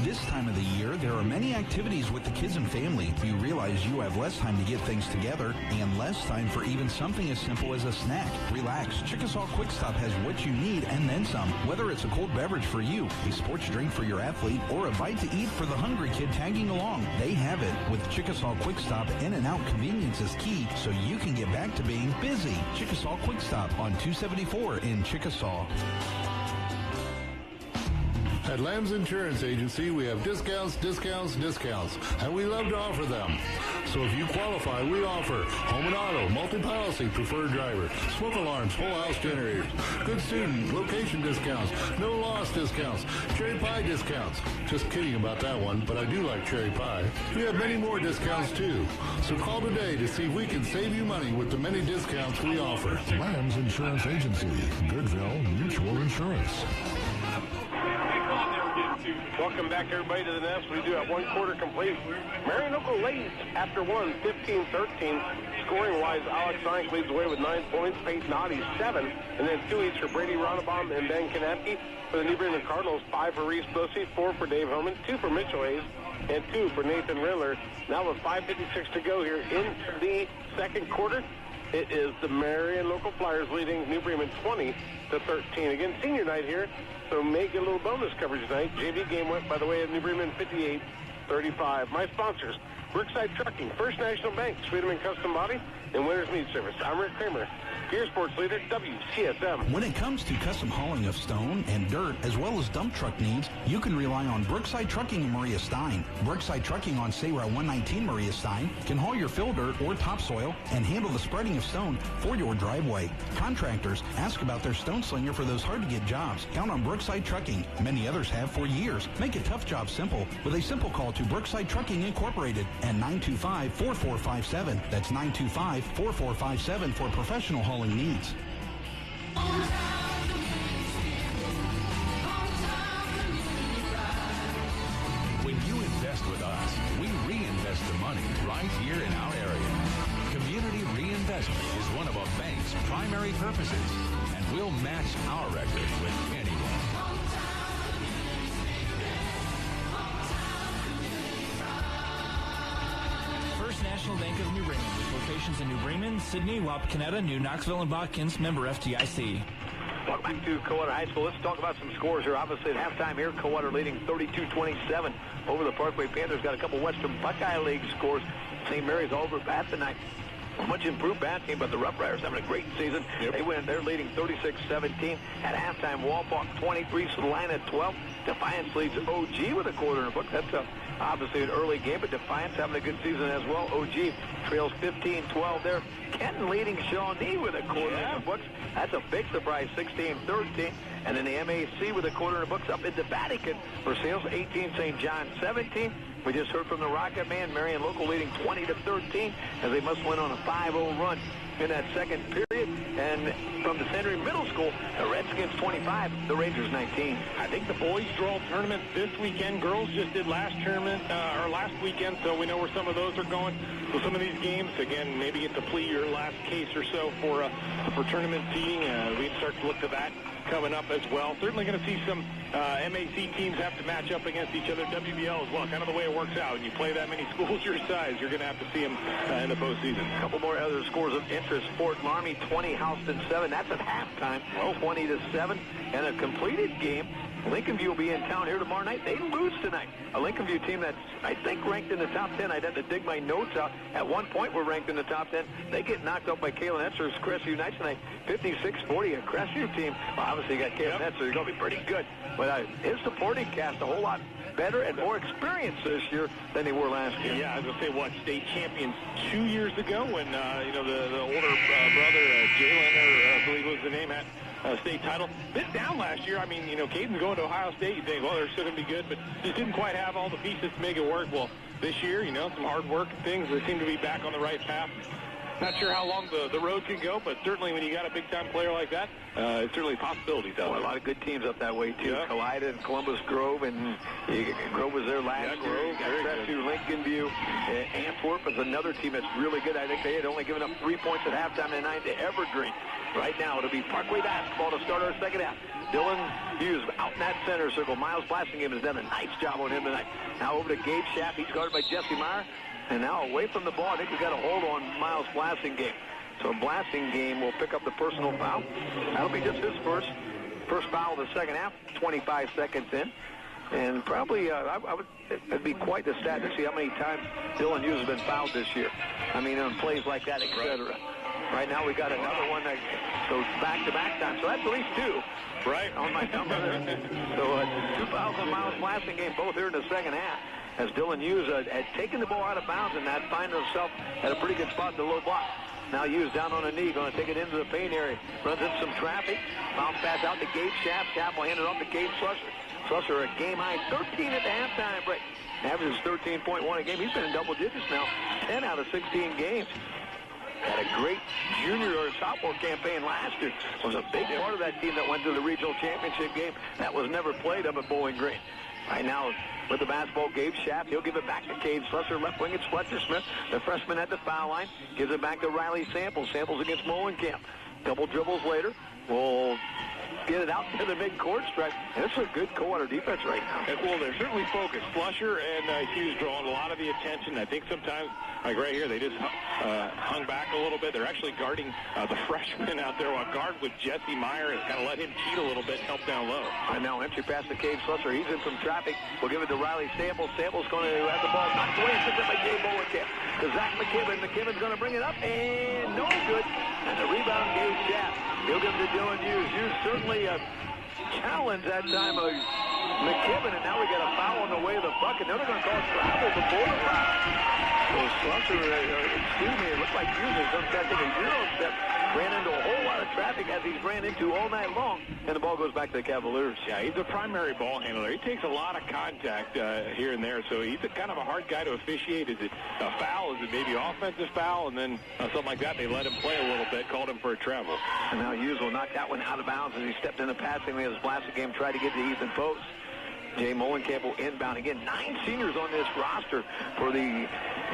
This time of the year, there are many activities with the kids and family. You realize you have less time to get things together and less time for even something as simple as a snack. Relax. Chickasaw Quick Stop has what you need and then some. Whether it's a cold beverage for you, a sports drink for your athlete, or a bite to eat for the hungry kid tagging along, they have it. With Chickasaw Quick Stop, in-and-out convenience is key so you can get back to being busy. Chickasaw Quick Stop on 274 in Chickasaw. At Lamb's Insurance Agency, we have discounts, and we love to offer them. So if you qualify, we offer home and auto, multi-policy, preferred driver, smoke alarms, whole house generators, good student, location discounts, no loss discounts, cherry pie discounts. Just kidding about that one, but I do like cherry pie. We have many more discounts too. So call today to see if we can save you money with the many discounts we offer. Lamb's Insurance Agency, Goodville Mutual Insurance. Welcome back, everybody, to the Nest. We do have 1 quarter complete. Marion Oakland leads after 1, 15-13. Scoring-wise, Alex Sink leads the way with 9 points. Peyton Noddy, 7. And then 2 each for Brady Ronnebaum and Ben Kanapke. For the New Bremen Cardinals, 5 for Reese Bussey, 4 for Dave Homan, 2 for Mitchell Hayes, and 2 for Nathan Rindler. Now with 5:56 to go here in the second quarter, it is the Marion Local Flyers leading New Bremen 20-13. Again, senior night here, so may get a little bonus coverage tonight. JV game went by the way of New Bremen 58-35. My sponsors, Brookside Trucking, First National Bank, Sweeterman Custom Body, and Winners Meat Service. I'm Rick Kramer, your sports leader, WCSM. When it comes to custom hauling of stone and dirt, as well as dump truck needs, you can rely on Brookside Trucking in Maria Stein. Brookside Trucking on Say Route 119 Maria Stein can haul your fill dirt or topsoil and handle the spreading of stone for your driveway. Contractors ask about their stone slinger for those hard-to-get jobs. Count on Brookside Trucking. Many others have for years. Make a tough job simple with a simple call to Brookside Trucking Incorporated at 925-4457. That's 925-4457 for professional hauling needs. When you invest with us, we reinvest the money right here in our area. Community reinvestment is one of a bank's primary purposes, and we'll match our record with anyone. First National Bank of New Bremen, with locations in New Bremen, Sydney, Wapakoneta, New Knoxville, and Watkins, member FDIC. Welcome back to Coldwater High School. Let's talk about some scores here. Obviously, at halftime here, Coldwater leading 32-27 over the Parkway Panthers. Got a couple Western Buckeye League scores. St. Mary's over bat tonight. Much improved bat team, but the Rough Riders having a great season. Yep. They win. They're leading 36-17 at halftime. Walpok 23, Salina 12. Defiance leads OG with a quarter in the book. That's obviously an early game, but Defiance having a good season as well. OG trails 15-12 there. Kenton leading Shawnee with a quarter in the books. That's a big surprise, 16-13. And then the MAC with a quarter in the books up into Vatican for Sales, 18, St. John 17. We just heard from the Rocket Man, Marion Local leading 20-13 as they must win on a 5-0 run in that second period. And from the Century Middle School, the Redskins 25, the Rangers 19. I think the boys draw tournament this weekend. Girls just did last weekend, so we know where some of those are going. So some of these games, again, maybe get to plead your last case or so for tournament seeding. We can start to look to that coming up as well. Certainly going to see some MAC teams have to match up against each other. WBL as well, kind of the way it works out. When you play that many schools your size, you're going to have to see them in the postseason. A couple more other scores of interest. Fort Laramie 20, Houston 7. That's at halftime, 20-7. And a completed game. Lincoln View will be in town here tomorrow night. They lose tonight. A Lincoln View team that's, I think, ranked in the top 10. I'd have to dig my notes out. At one point, we're ranked in the top 10. They get knocked out by Kalen Etzer's Crestview Knights tonight, 56-40. A Crestview team, well, obviously, you got Kalen Etzer. They're going to be pretty good. But his supporting cast a whole lot better and more experienced this year than they were last year. Yeah, I was going to say, state champions 2 years ago when, the older brother, Jalen, I believe was the name, had state title. Bit down last year. I mean, Caden's going to Ohio State. You think, well, they're still going to be good, but just didn't quite have all the pieces to make it work. Well, this year, some hard work and things. They seem to be back on the right path. Not sure how long the road can go, but certainly when you got a big-time player like that, it's certainly possibilities out there. A lot of good teams up that way, too. Yeah. Kalida and Columbus Grove, and Grove was there last year. Crestview, Lincoln View. Antwerp is another team that's really good. I think they had only given up 3 points at halftime tonight to Evergreen. Right now, it'll be Parkway basketball to start our second half. Dylan Hughes out in that center circle. Miles Blassingham has done a nice job on him tonight. Now over to Gabe Schaff. He's guarded by Jesse Meyer. And now away from the ball, I think we've got a hold on Miles Blassingham. So Blassingham will pick up the personal foul. That'll be just his first foul of the second half, 25 seconds in. And probably, it'd be quite the stat to see how many times Dylan Hughes has been fouled this year. I mean, on plays like that, etc. Right now, we got another one that goes back-to-back time. So that's at least two. Right. On my number. So 2 fouls on Miles Blassingham, both here in the second half. As Dylan Hughes had taken the ball out of bounds and that find himself at a pretty good spot in the low block. Now Hughes down on a knee, going to take it into the paint area. Runs into some traffic. Bounce pass out to Gabe Schaff. Schaff will hand it off to Gabe Slusher. Slusher a game-high 13 at the halftime break. Averages 13.1 a game. He's been in double digits now, 10 out of 16 games. Had a great junior or sophomore campaign last year. Was a big part of that team that went to the regional championship game. That was never played up at Bowling Green. Right now, with the basketball, Gabe Schaff. He'll give it back to Cade Slusher. Left wing, it's Fletcher Smith, the freshman at the foul line. Gives it back to Riley Samples. Samples against Molenkamp. Couple dribbles later. Will get it out to the mid-court stretch. And it's a good Coldwater defense right now. Well, they're certainly focused. Flusher and Hughes drawing a lot of the attention. I think sometimes, like right here, they just hung back a little bit. They're actually guarding the freshman out there. While guard with Jesse Meyer has kind of let him cheat a little bit, help down low. And now entry pass to Cade Slusher. He's in some traffic. We'll give it to Riley Samples. Samples going to have the ball knocked away. It's by Jay Bowenkamp. To Zach McKibben. McKibben's going to bring it up, and no good. And the rebound, Gabe Schaff. He'll give it to Dylan Hughes. Hughes certainly challenged that time of McKibben, and now we got a foul on the way of the bucket. Now they're going to call travel before the foul. So Slusher, it looked like Hughes has done taking a Euro step. Ran into a whole lot of traffic as he's ran into all night long, and the ball goes back to the Cavaliers. Yeah, he's a primary ball handler. He takes a lot of contact here and there, so he's kind of a hard guy to officiate. Is it a foul? Is it maybe offensive foul? And then something like that, they let him play a little bit, called him for a travel. And now Hughes will knock that one out of bounds as he stepped in the passing lane as Blassingham tried to get to Ethan Post. Jay Molenkamp will inbound again. 9 seniors on this roster for the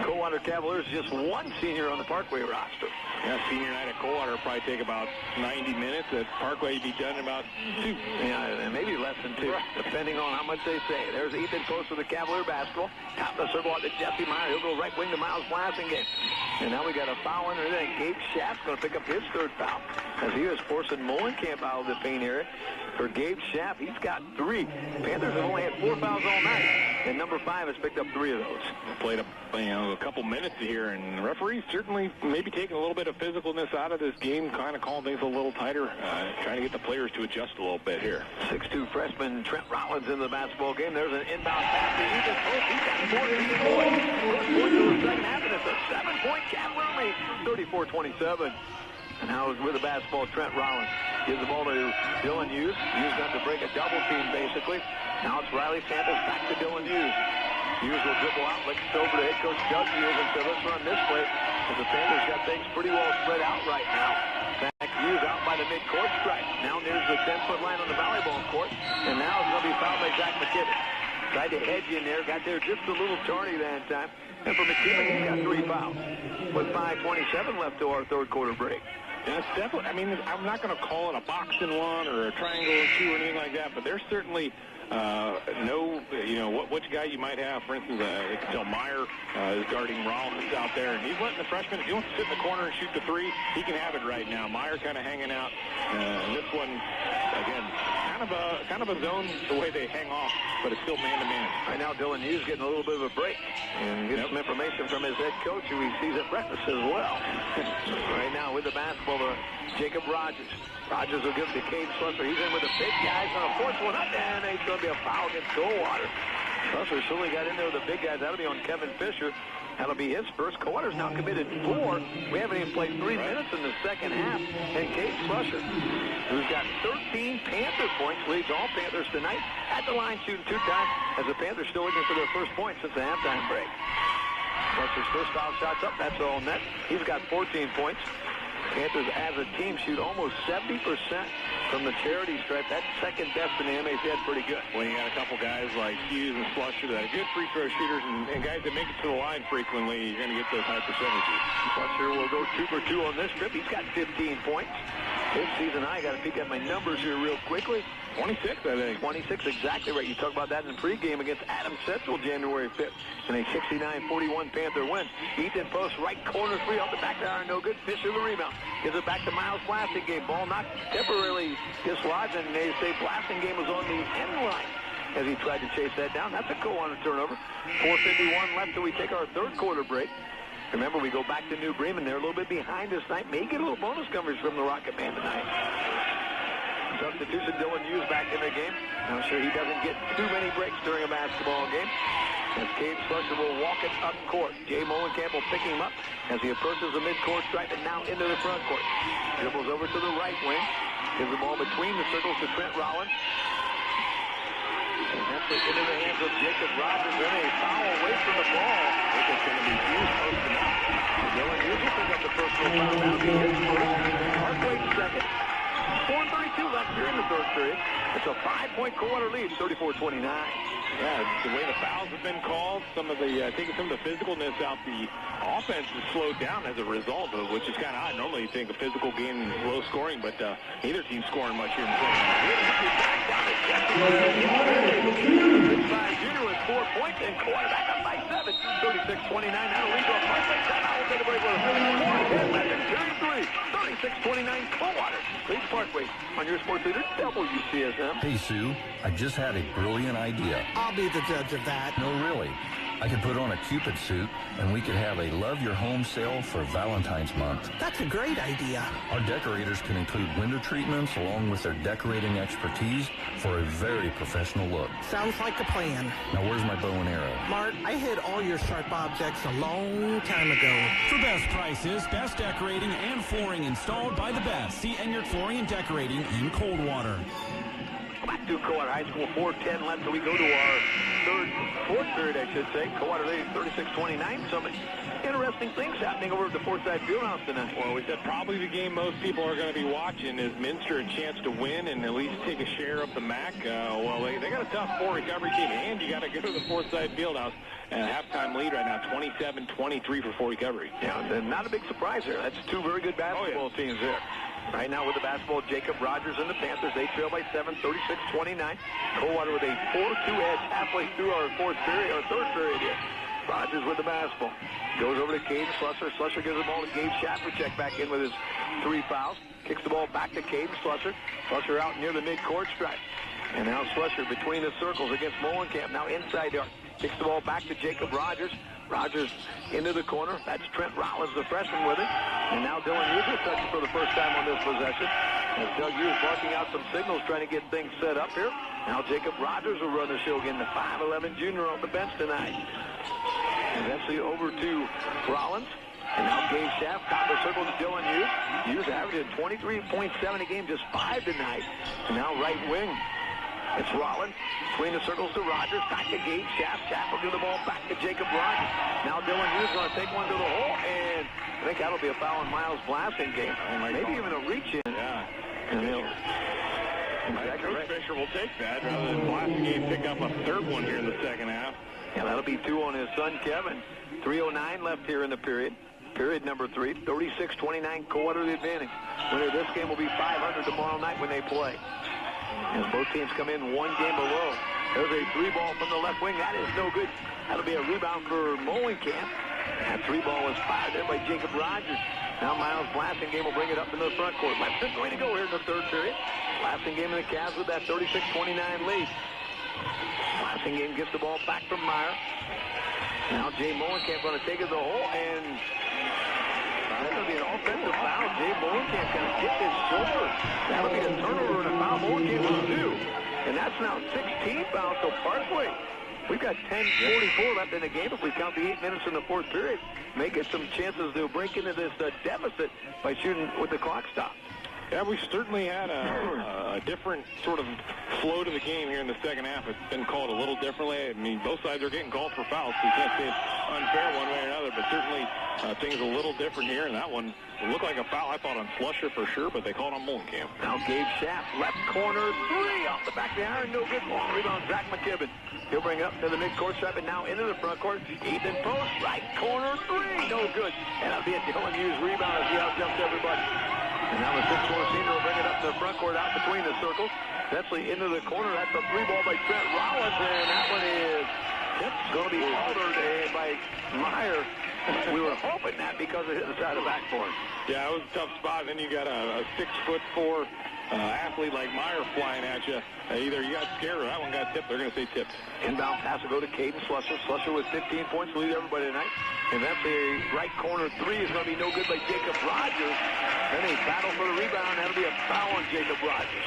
Coldwater Cavaliers. Just 1 senior on the Parkway roster. Yeah, senior night at Coldwater will probably take about 90 minutes. At Parkway, be done in about 2. Yeah, maybe less than 2, depending on how much they say. There's Ethan Post with the Cavalier basketball. Top of the circle out to Jesse Meyer. He'll go right wing to Miles Blassingame. And now we got a foul under there. Gabe Schaff's going to pick up his 3rd foul as he was forcing Molenkamp out of the paint area. For Gabe Schaff, he's got 3. Panthers have only had 4 fouls all night, and number 5 has picked up 3 of those. Played a couple minutes here, and the referee certainly maybe taking a little bit of physicalness out of this game, kind of calling things a little tighter, trying to get the players to adjust a little bit here. 6'2" freshman Trent Rollins in the basketball game. There's an inbound pass to Ethan Post. He's got 14 points. First point of the second half, and it's a 7-point Cavalier lead, 34-27. And now with the basketball, Trent Rollins gives the ball to Dylan Hughes. Hughes got to break a double team, basically. Now it's Riley Samples back to Dylan Hughes. Hughes will dribble out, licks it over to head coach Doug Hughes and said, let's run this play. And the Panthers got things pretty well spread out right now. Back Hughes out by the midcourt stripe. Now nears the 10-foot line on the volleyball court. And now it's going to be fouled by Zach McKibben. Tried to hedge in there, got there just a little tardy that time. And for McKibben, he's got 3 fouls. With 5:27 left to our 3rd quarter break. Yeah, it's definitely, I mean, I'm not going to call it a box and 1 or a triangle and 2 or anything like that, but there's certainly which guy you might have. For instance, you can tell Meyer is guarding Rollins out there, and he's letting the freshman, if he wants to sit in the corner and shoot the 3, he can have it right now. Meyer kind of hanging out. And this one, again, kind of a zone the way they hang off, but it's still man-to-man. Right now, Dylan Hughes getting a little bit of a break and getting some information from his head coach, who he sees at breakfast as well. Right now with the basketball, Jacob Rogers. Rogers will give it to Cade Slusser. He's in with the big guys on a force one up, and it's going to be a foul against Coldwater. Slusser certainly got in there with the big guys. That'll be on Kevin Fisher. That'll be his first. Coldwater's now committed 4. We haven't even played 3 minutes in the second half. And Cade Slusser, who's got 13 Panther points, leads all Panthers tonight. At the line shooting 2 times as the Panthers still looking for their first point since the halftime break. Slusser's first foul shot's up. That's all net. He's got 14 points. Panthers as a team shoot almost 70% from the charity stripe. That's second best in the MAC. That's pretty good. When you got a couple guys like Hughes and Slusher that are good free throw shooters and guys that make it to the line frequently, you're going to get those high percentages. Slusher will go 2 for 2 on this trip. He's got 15 points. This season, I got to peek at my numbers here real quickly. 26, I think. 26, exactly right. You talked about that in the pregame against Adams Central January 5th in a 69-41 Panther win. Ethan Post, right corner 3 off the back of the iron, no good. Fisher the rebound. Gives it back to Miles Blassingame. Ball not temporarily dislodged, and they say Blassingame was on the end line as he tried to chase that down. That's a Coldwater turnover. 4:51 left till we take our 3rd quarter break. Remember, we go back to New Bremen. They're a little bit behind us tonight. May get a little bonus coverage from the Rocket Man tonight. Substitution, Dylan Hughes back in the game. I'm sure he doesn't get too many breaks during a basketball game. As Cade Slusher will walk it up court. Jay Molenkamp will pick him up as he approaches the midcourt stripe and now into the front court. Dribbles over to the right wing. Gives the ball between the circles to Trent Rollins. And that's it into the hands of Jacob Rogers. Then a foul away from the ball. I think it's going to be Hughes posting up. Dylan Hughes will pick up the first foul. That'll be his first. Parkway second. 4:32 left here in the 3rd period. It's a 5-point Coldwater lead, 34-29. Yeah, the way the fouls have been called, taking some of the physicalness out, the offense is slowed down as a result of, which is kind of odd. Normally you think a physical game is low scoring, but neither team's scoring much here in the second half. Junior with 4 points and Coldwater back up by 7. 36-29. That'll lead to a Parkway timeout. We'll take a break with 4-10 left in period 3. 36-29 Coldwater leads Parkway on your sports leader, WCSM. Hey, Sue, I just had a brilliant idea. I'll be the judge of that. No, really. I could put on a Cupid suit, and we could have a Love Your Home sale for Valentine's month. That's a great idea. Our decorators can include window treatments along with their decorating expertise for a very professional look. Sounds like a plan. Now, where's my bow and arrow? Mark, I hid all your sharp objects a long time ago. For best prices, best decorating, and flooring installed by the best, see Enyart Flooring and Decorating in Coldwater. Back to Coldwater High School, 4:10 left till we go to our fourth period, I should say. Coldwater leading 36-29. Some interesting things happening over at the Forsyth Fieldhouse tonight. Well, we said probably the game most people are going to be watching is Minster a chance to win and at least take a share of the MAC. Well, they got a tough 4 recovery team, and you got to go to the Forsyth Fieldhouse. Halftime lead right now, 27-23 for 4 recovery. Yeah, not a big surprise there. That's 2 very good basketball teams there. Right now with the basketball, Jacob Rogers and the Panthers. They trail by 7, 36-29. Coldwater with a 4-2 edge halfway through our third period here. Rogers with the basketball. Goes over to Caden Slusher. Slusher gives the ball to Gabe Schaff. Check back in with his 3 fouls. Kicks the ball back to Caden Slusher. Slusher out near the midcourt stripe. And now Slusher between the circles against Molenkamp. Now inside the arc. Kicks the ball back to Jacob Rogers. Rogers into the corner. That's Trent Rollins, the freshman, with it. And now Dylan Hughes will touch it for the first time on this possession. As Doug Hughes barking out some signals, trying to get things set up here. Now Jacob Rogers will run the show again, the 5'11 junior on the bench tonight. Eventually over to Rollins. And now Gabe Schaff, top of the circle to Dylan Hughes. Hughes averaging 23.7 a game, just 5 tonight. And now right wing. It's Rollins. Between the circles to Rogers. Back to Gabe Schaff. Schaff will give the ball back to Jacob Rogers. Now Dylan Hughes going to take one to the hole. And I think that'll be a foul on Miles Blasting game. Maybe even a reach in. Yeah. And Coach Fisher will take that rather than Blasting game pick up a 3rd one here in the second half. Yeah, that'll be 2 on his son, Kevin. 3:09 left here in the period. Period number 3. 36-29, Coldwater the advantage. Winner of this game will be 500 tomorrow night when they play. As both teams come in 1 game below. There's a 3-ball from the left wing. That is no good. That'll be a rebound for Molenkamp. That 3-ball was fired there by Jacob Rogers. Now Miles Blasting game will bring it up into the front court. Lefton's going to go here in the 3rd period. Blasting game in the Cavs with that 36-29 lead. Blasting game gets the ball back from Meyer. Now Jay Molenkamp going to take it to the hole, and that's going to be an offensive foul. Jay Molenkamp going to hit his shoulder. That'll be a turnover and a foul. Molenkamp will do. And that's now 16 fouls to Parkway. We've got 10:44 left in the game if we count the 8 minutes in the 4th period. May get some chances to break into this deficit by shooting with the clock stopped. Yeah, we certainly had a different sort of flow to the game here in the second half. It's been called a little differently. I mean, both sides are getting called for fouls, so you can't say it's unfair one way or another, but certainly things a little different here, and that one looked like a foul, I thought, on Slusher for sure, but they called on Molenkamp. Now Gabe Schaff, left corner, 3 off the back of the iron, no good. Long rebound, Zach McKibben. He'll bring it up to the midcourt stripe and now into the front court. Ethan Post, right corner, 3, no good. And that'll be a Dylan Hughes rebound as he outjumps everybody. And now the 6'4" senior will bring it up to the front court, out between the circles. Eventually into the corner. That's a 3-ball by Trent Rollins, and that one is going to be altered by Meyer. We were hoping that because it hit the side of the backboard. Yeah, it was a tough spot. And then you got a 6'4" athlete like Meyer flying at you. Either you got scared or that one got tipped. They're going to say tipped. Inbound pass will go to Caden Slusher. Slusher with 15 points, lead everybody tonight. And that's a right corner 3 is going to be no good by Jacob Rogers. Then a battle for the rebound. That'll be a foul on Jacob Rogers.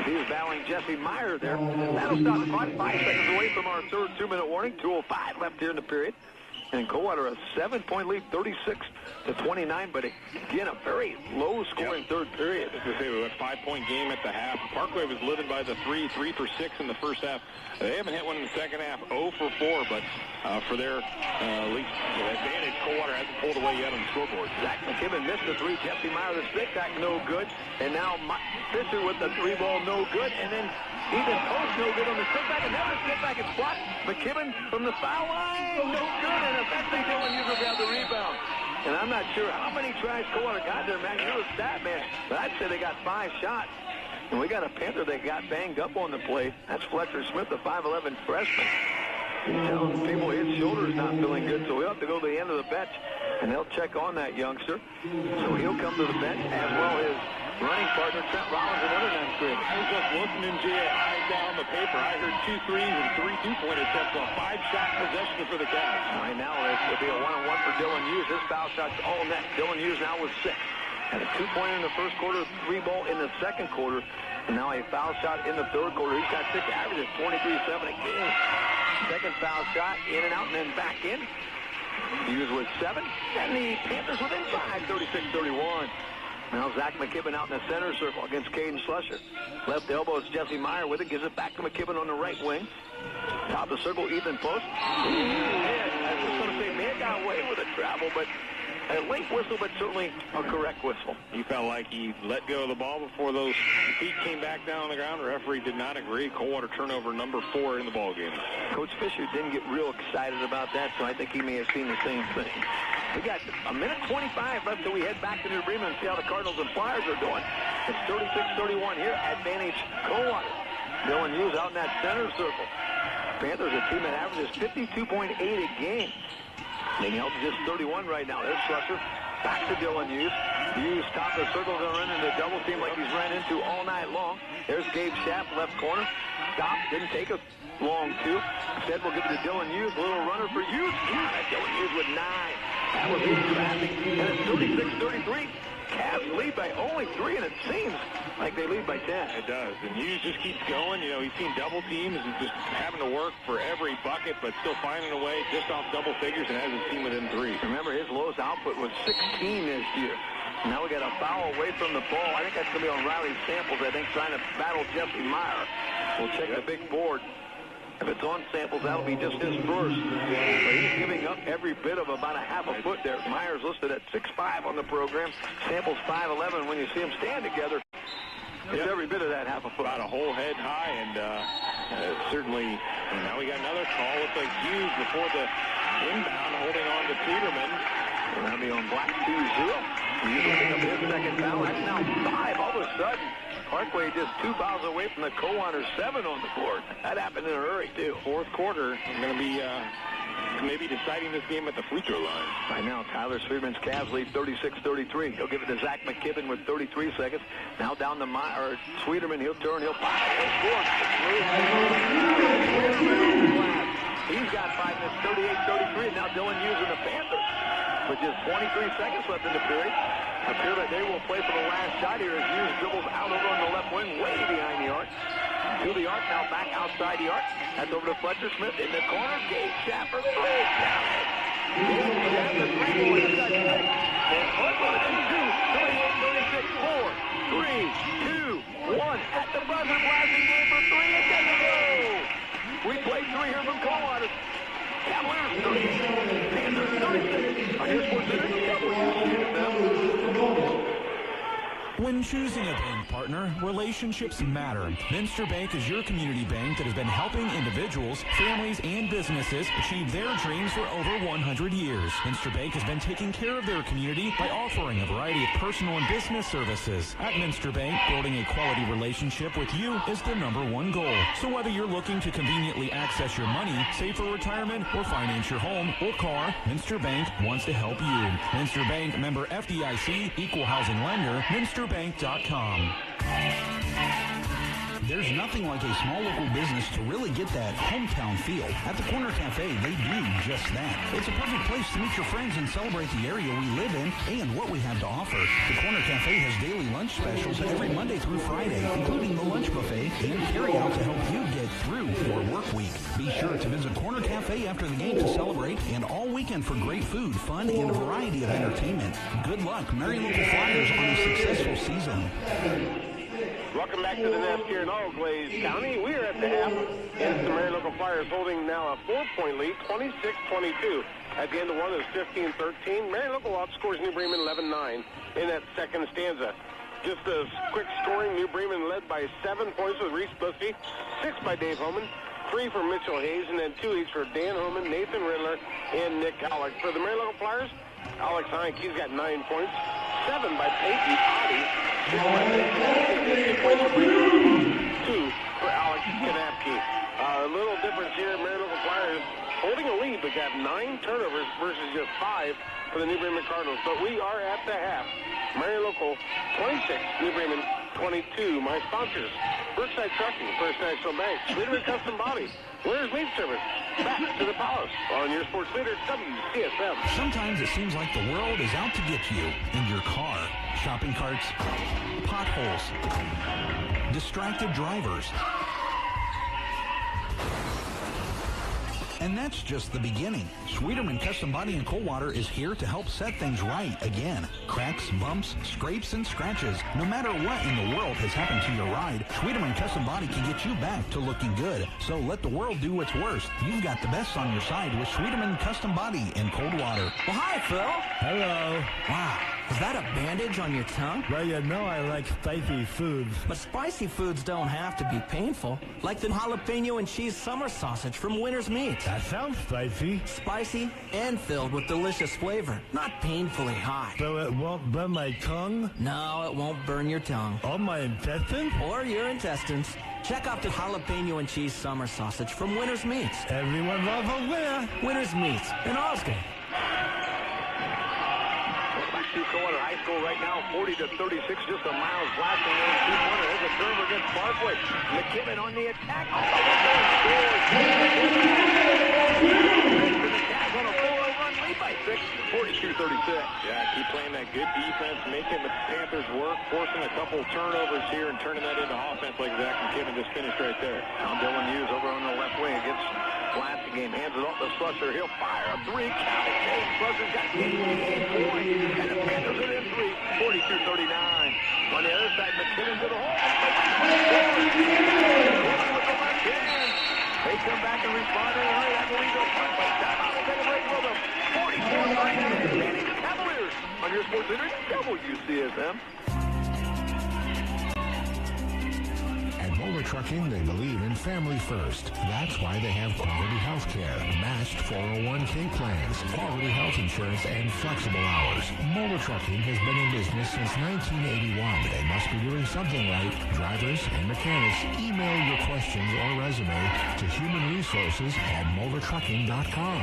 He was battling Jesse Meyer there. That'll stop the clock 5 seconds away from our third 2-minute warning. 2:05 left here in the period. And Coldwater a 7-point lead, 36-29. But again, a very low-scoring third period. I was going to say, we had a 5-point game at the half. Parkway was living by the 3 for 6 in the first half. They haven't hit one in the second half, 0 for 4, but for their least advantage, Coldwater hasn't pulled away yet on the scoreboard. Zach McKibben missed the 3. Jesse Meyer, the stick back, no good. And now Fisher with the 3-ball, no good. And then Ethan Post, no good on the stick back. Another stick back is blocked. McKibben from the foul line, no good. And eventually Dylan Hughes will grab the rebound. And I'm not sure how many tries Coldwater got there, Matt. You're a stat man. But I'd say they got 5 shots. And we got a Panther that got banged up on the play. That's Fletcher Smith, the 5'11 freshman. Telling people his shoulder's not feeling good, so he'll have to go to the end of the bench, and they'll check on that youngster. So he'll come to the bench, as well as running partner Trent Rollins, another 9th grader. I was just listening to you eyes down the paper. I heard 2 threes and 3 2-point attempts, a 5-shot possession for the Cavs. Right now, it'll be a 1-on-1 for Dylan Hughes. His foul shot's all net. Dylan Hughes now with 6. Had a 2-pointer in the first quarter, 3-ball in the second quarter, and now a foul shot in the third quarter. He's got 6 averages, 23-7 a game. Second foul shot, in and out, and then back in. Hughes with 7, and the Panthers within 5, 36-31. Now Zach McKibben out in the center circle against Caden Slusher. Left elbow is Jesse Meyer with it. Gives it back to McKibben on the right wing. Top of the circle, Ethan Post. I was just going to say, may have got away with a travel, but a late whistle, but certainly a correct whistle. He felt like he let go of the ball before those feet came back down on the ground. The referee did not agree. Coldwater turnover number 4 in the ballgame. Coach Fisher didn't get real excited about that, so I think he may have seen the same thing. We got a minute 25 left till we head back to New Bremen and see how the Cardinals and Flyers are doing. It's 36-31 here. Advantage Coldwater. Dylan Hughes out in that center circle. Panthers, a team that averages 52.8 a game. They held just 31 right now. There's Slusher. Back to Dylan Hughes. Hughes top of the circle, going to run into a double team like he's ran into all night long. There's Gabe Schaff, left corner. Stop. Didn't take a long two. Instead, we'll give it to Dylan Hughes. A little runner for Hughes. Got it. Dylan Hughes with 9. That was his traffic. And it's 36-33. Cavs lead by only 3, and it seems like they lead by 10. It does, and Hughes just keeps going. You know, he's seen double teams and just having to work for every bucket, but still finding a way just off double figures and has his team within 3. Remember, his lowest output was 16 this year. Now we got a foul away from the ball. I think that's going to be on Riley Samples, I think, trying to battle Jesse Meyer. We'll check the big board. If it's on Samples, that'll be just his first. But he's giving up every bit of about a half a foot there. Myers listed at 6'5" on the program. Samples 5'11". When you see them stand together, it's every bit of that half a foot. About a whole head high, and certainly, and now we got another call. Looks like Hughes before the inbound, holding on to Peterman. That'll be on Black 2-0. Hughes will pick up his second foul. That's now 5 all of a sudden. Parkway just 2 fouls away from the Coldwater 7 on the court. That happened in a hurry, too. Fourth quarter, I'm going to be maybe deciding this game at the free throw line. Right now, Tyler Sweetman's Cavs lead 36-33. He'll give it to Zach McKibben with 33 seconds. Now down to Sweeterman. He'll turn. He'll fire. He'll score. He's got 5 minutes, 38-33. And now Dylan Hughes in the Panthers with just 23 seconds left in the period. Appear that they will play for the last shot here as Hughes dribbles out over on the left wing, way behind the arc. To the arc, now back outside the arc. That's over to Fletcher Smith in the corner. Gabe Schaffer, 3. Down it. Gabe Schaffer, 3 points. And Parkway in 2. 38-36, 4, 3, 2, 1. At the buzzer, blasting game for 3. It doesn't go. We played 3 here from Coldwater. Cavaliers 38, Panthers 36. On your Sports Center, When choosing a bank partner, relationships matter. Minster Bank is your community bank that has been helping individuals, families, and businesses achieve their dreams for over 100 years. Minster Bank has been taking care of their community by offering a variety of personal and business services. At Minster Bank, building a quality relationship with you is the #1 goal. So whether you're looking to conveniently access your money, save for retirement, or finance your home or car, Minster Bank wants to help you. Minster Bank, member FDIC, equal housing lender, MinsterBank.com. There's nothing like a small local business to really get that hometown feel. At the Corner Cafe, they do just that. It's a perfect place to meet your friends and celebrate the area we live in and what we have to offer. The Corner Cafe has daily lunch specials every Monday through Friday, including the lunch buffet and carry-out to help you get through your work week. Be sure to visit Corner Cafe after the game to celebrate and all weekend for great food, fun, and a variety of entertainment. Good luck, Merry Local Flyers, on a successful season. Welcome back to the nest here in All-Glaze County. We are at the half, and the Merry Local Flyers holding now a 4-point lead, 26-22. At the end of one, it's 15-13. Merry Local outscores New Bremen 11-9 in that second stanza. Just a quick scoring, New Bremen led by 7 points with Reese Busby, 6 by Dave Homan, 3 for Mitchell Hayes, and then 2 each for Dan Homan, Nathan Riddler, and Nick Alec. For the Merry Local Flyers, Alex Heinck, he's got 9 points, 7 by Peyton Oddie, 6 by Peyton, 2 for Alex Kanapke. A little difference here, Merry Local Flyers holding a lead, but got 9 turnovers versus just 5 for the New Bremen Cardinals. But we are at the half. Merry Local 26, New Bremen 22. My sponsors, Brookside Trucking, First National Bank, Leader Custom Body, Where's Meat Service, back to the Palace on your sports leader, WCSM. Sometimes it seems like the world is out to get you in your car. Shopping carts, potholes, distracted drivers. And that's just the beginning. Sweeterman Custom Body in Coldwater is here to help set things right again. Cracks, bumps, scrapes, and scratches. No matter what in the world has happened to your ride, Sweeterman Custom Body can get you back to looking good. So let the world do what's worst. You've got the best on your side with Sweeterman Custom Body in Coldwater. Well, hi, Phil. Hello. Wow. Is that a bandage on your tongue? Well, you know I like spicy foods. But spicy foods don't have to be painful. Like the jalapeno and cheese summer sausage from Winter's Meat. That sounds spicy. Spicy and filled with delicious flavor. Not painfully hot. So it won't burn my tongue? No, it won't burn your tongue. Or my intestines? Or your intestines. Check out the jalapeno and cheese summer sausage from Winter's Meats. Everyone loves a winner. Winter's Meats in Osgood. Coldwater High School right now, 40-36, just a Miles blasting in 2-1. There's a turnover against Parkway. McKibben on the attack. The Cavs on a 4-0 run, lead by 6, 42-36. Yeah, keep playing that good defense, making the Panthers work, forcing a couple turnovers here and turning that into offense like Zach McKibben just finished right there. Now Dylan Hughes over on the left wing against Blasingame, hands it off to Slusher. He'll fire a three. Count it. James Slusher's got 88 points. And the Panthers are in 3, 42-39. On the other side, McKinnon to the hole. With the left hand. They come back and respond in a hurry. I believe they'll punt. But timeout will take a break for them. 44-39. Standing Cavaliers on your Sports Center WCSM. Moeller Trucking, they believe in family first. That's why they have quality health care, matched 401k plans, quality health insurance, and flexible hours. Moeller Trucking has been in business since 1981. They must be doing something right. Drivers and mechanics, email your questions or resume to humanresources@moellertrucking.com.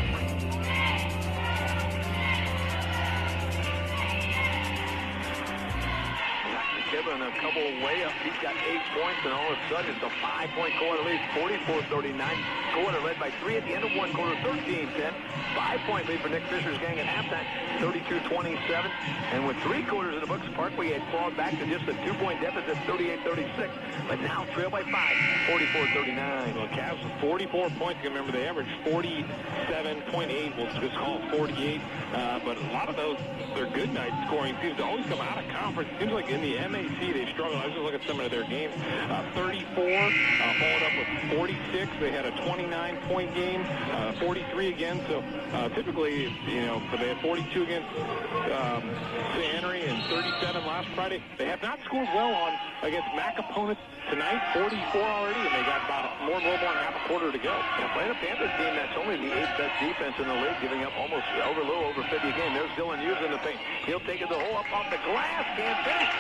And a couple way up. He's got 8 points, and all of a sudden it's a 5-point quarter lead, 44-39. Quarter led by 3 at the end of one quarter, 13-10. 5-point lead for Nick Fisher's gang at halftime, 32-27. And with 3 quarters in the books, Parkway had clawed back to just a 2-point deficit, 38-36. But now trail by 5, 44-39. Well, Cavs with 44 points. Remember, they averaged 47.8. We'll just call it 48. But a lot of those, their good night scoring seems to always come out of conference. It seems like in the MAC they struggle. I was just looking at some of their games. 34, followed up with 46. They had a 29-point game, 43 again. So typically, but they had 42 against St. Henry and 37 last Friday. They have not scored well against MAC opponents tonight, 44 already, and they got about more mobile and half a quarter to go. Yeah, playing a Panthers team that's only the 8th best defense in the league, giving up almost a little over 50 a game. There's Dylan Hughes in the paint. He'll take it the hole up off the glass, can't finish,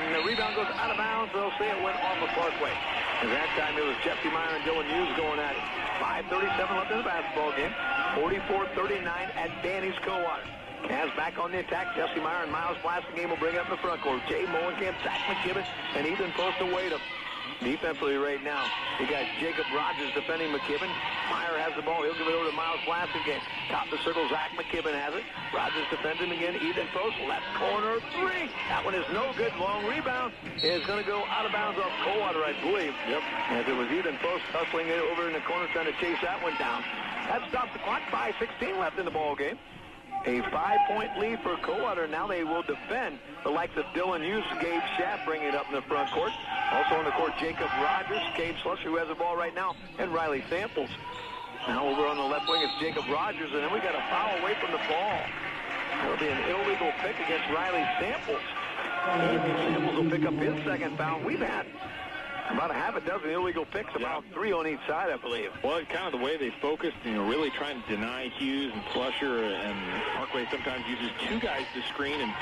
and the rebound goes out of bounds. They'll say it went off the Parkway. And that time it was Jesse Meyer and Dylan Hughes going at it. 5:37 left in the basketball game. 44-39 at Danny's Coldwater. Cavs back on the attack. Jesse Meyer and Miles Blasingame will bring up in the front court. Jay Molenkamp, Zach McKibben, and Ethan Post to wait him. Defensively right now, you got Jacob Rogers defending McKibben. Meyer has the ball. He'll give it over to Miles Blasingame. Top of the circle, Zach McKibben has it. Rogers defends him again. Ethan Post, left corner, 3. That one is no good. Long rebound is going to go out of bounds off Coldwater, I believe. Yep. As it was Ethan Post hustling it over in the corner, trying to chase that one down. That stops the clock. 5:16 left in the ball game. A 5-point lead for Coldwater. Now they will defend the likes of Dylan Hughes, Gabe Schaff bringing it up in the front court. Also on the court, Jacob Rogers, Gabe Slusher, who has the ball right now, and Riley Samples. Now over on the left wing, it's Jacob Rogers, and then we got a foul away from the ball. That'll be an illegal pick against Riley Samples. Samples will pick up his second foul. We've had about a half a dozen illegal picks, about 3 on each side, I believe. Well, kind of the way they focused, really trying to deny Hughes and Slusher, and Parkway sometimes uses 2 guys to screen, and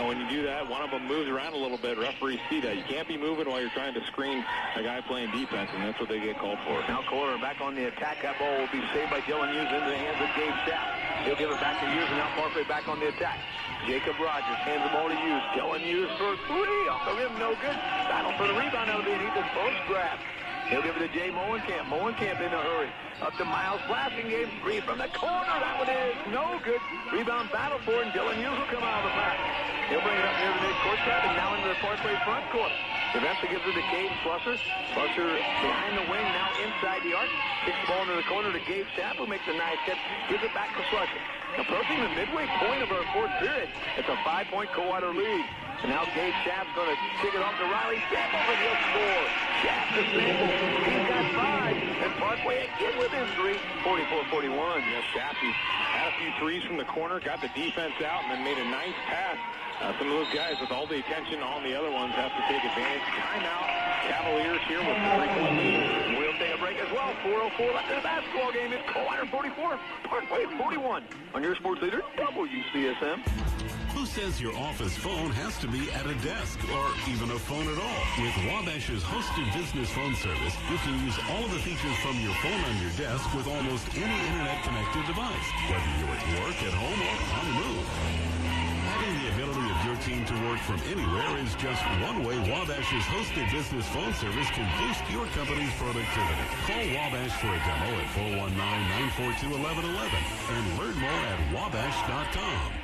when you do that, one of them moves around a little bit. Referees see that. You can't be moving while you're trying to screen a guy playing defense, and that's what they get called for. Now Coldwater back on the attack. That ball will be saved by Dylan Hughes into the hands of Gabe Schaff. He'll give it back to Hughes, and now Parkway back on the attack. Jacob Rogers hands the ball to Hughes. Dylan Hughes for 3. Off the rim, no good. Battle for the rebound. That'll be an Ethan Post grab. He'll give it to Jay Molenkamp. Molenkamp in a hurry. Up to Miles Blasingame. 3 from the corner. That one is no good. Rebound battle for it, and Dylan Hughes will come out of the pack. He'll bring it up near the midcourt trap and now into the Parkway front court. Eventually gives it to Gabe Slusser. Slusser behind the wing, now inside the arc. Kicks the ball into the corner to Gabe Schapp, who makes a nice catch. Gives it back to Slusser. Approaching the midway point of our fourth period. It's a 5-point Coldwater lead. And now Gabe Schapp's going to kick it off to Riley Sample, and he'll score. Schapp to Sample. He's got 5. And Parkway again within 3. 44-41. Yeah, Schapp had a few threes from the corner, got the defense out, and then made a nice pass. Some of those guys with all the attention on the other ones have to take advantage. Timeout. Cavaliers here with the 3-point lead. We'll take a break as well. 4:04 left in the basketball game. It's Coldwater 44, Parkway 41. On your sports leader, WCSM. Who says your office phone has to be at a desk or even a phone at all? With Wabash's hosted business phone service, you can use all of the features from your phone on your desk with almost any internet-connected device, whether you're at work, at home, or on the move. Having the ability of your team to work from anywhere is just one way Wabash's hosted business phone service can boost your company's productivity. Call Wabash for a demo at 419-942-1111 and learn more at wabash.com.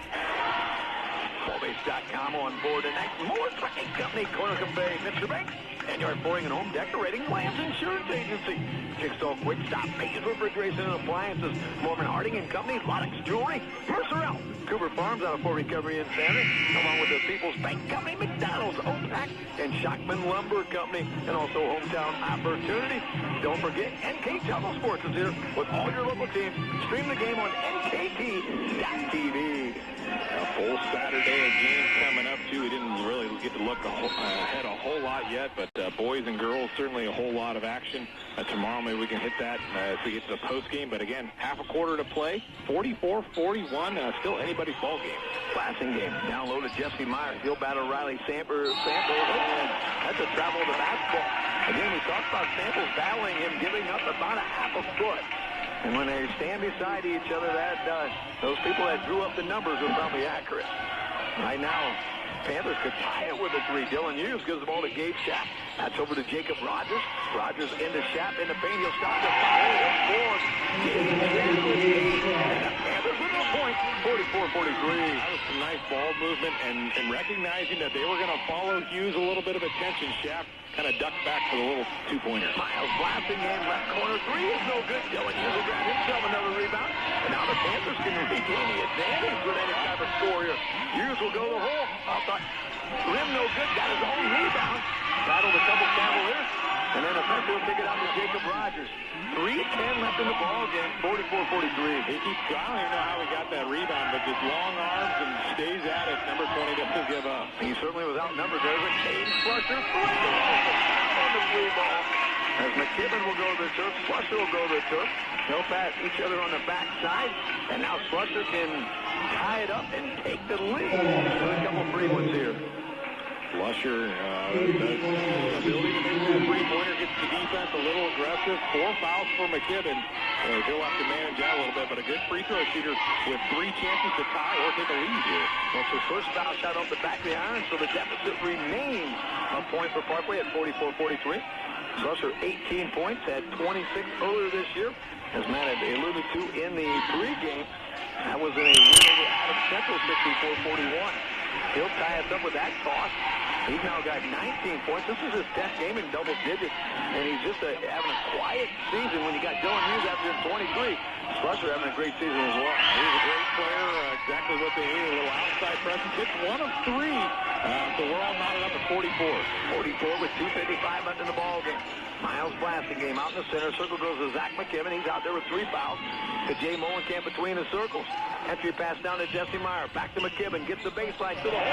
Fullbase.com on board tonight. More Trucking Company, Corner Cafe, Mr. Banks, and your Flooring and Home Decorating, Lambs Insurance Agency, Jigsaw Quick Stop, Pages Refrigeration and Appliances, Morgan Harding and Company, Lodex Jewelry, Mercer Elk, Cooper Farms out of Fort Recovery in Santa, along with the People's Bank Company, McDonald's, OPAC, and Shockman Lumber Company, and also Hometown Opportunity. Don't forget, NK Tunnel Sports is here with all your local teams. Stream the game on NKT.TV. A full Saturday of games coming up, too. We didn't really get to look ahead a whole lot yet, but boys and girls, certainly a whole lot of action. Tomorrow, maybe we can hit that as we get to the postgame. But again, half a quarter to play. 44-41, still anybody's ball game. Passing game. Down low to Jesse Meyer. He'll battle Riley Samples. That's a travel of the basketball. Again, we talked about Samples battling him, giving up about a half a foot. And when they stand beside each other, those people that drew up the numbers were probably accurate. Right now, Panthers could tie it with a 3. Dylan Hughes gives the ball to Gabe Schapp. That's over to Jacob Rogers. Rogers into Schapp in the paint. He'll stop the fire. He'll score. Gabe Schapp with 8. And the Panthers with a point. 44-43. That was some nice ball movement and recognizing that they were going to follow Hughes a little bit of attention. Schapp kind of ducked back for the little two-pointer. Miles blasting game, left corner 3 is no good. Dylan Hughes will grab himself another rebound. And now the Panthers can regain the advantage with any type of score here. Hughes will go to the hole. Rim no good, got his own rebound. Battled a couple Cavaliers. And then eventually will kick it out to Jacob Rogers. 3:10 left in the ball game, 44-43. He keeps, I don't even know how he got that rebound, but just long arms and stays at it. Number 20 doesn't give up. He certainly was outnumbered. There's a Caden Slusser. On the blue ball. As McKibben will go to the turf, Slusser will go to the turf. They'll pass each other on the backside. And now Slusser can tie it up and take the lead. A couple free ones here. Slusser, the ability to make that three-pointer, gets the defense a little aggressive. 4 fouls for McKibben. He'll have to manage that a little bit, but a good free throw shooter with 3 chances to tie or take a lead here. Well, it's his first foul shot off the back of the iron, so the deficit remains a point for Parkway at 44-43. Slusser, 18 points, had 26 earlier this year. As Matt had alluded to in the pregame, that was in a win over Adams Central, 64-41. He'll tie us up with that toss. He's now got 19 points. This is his 10th game in double digits, and he's just having a quiet season when you got Dylan Hughes after 23. Slusser having a great season as well. He's a great player, exactly what they need, a little outside presence. Hits 1 of 3, so we're all knotted up at 44. 44 with 2:55 left in the ball game. Miles blasting game out in the center. Circle goes to Zach McKibben. He's out there with 3 fouls. To Jay Molenkamp between the circles. Entry pass down to Jesse Meyer. Back to McKibben. Gets the baseline to the horn.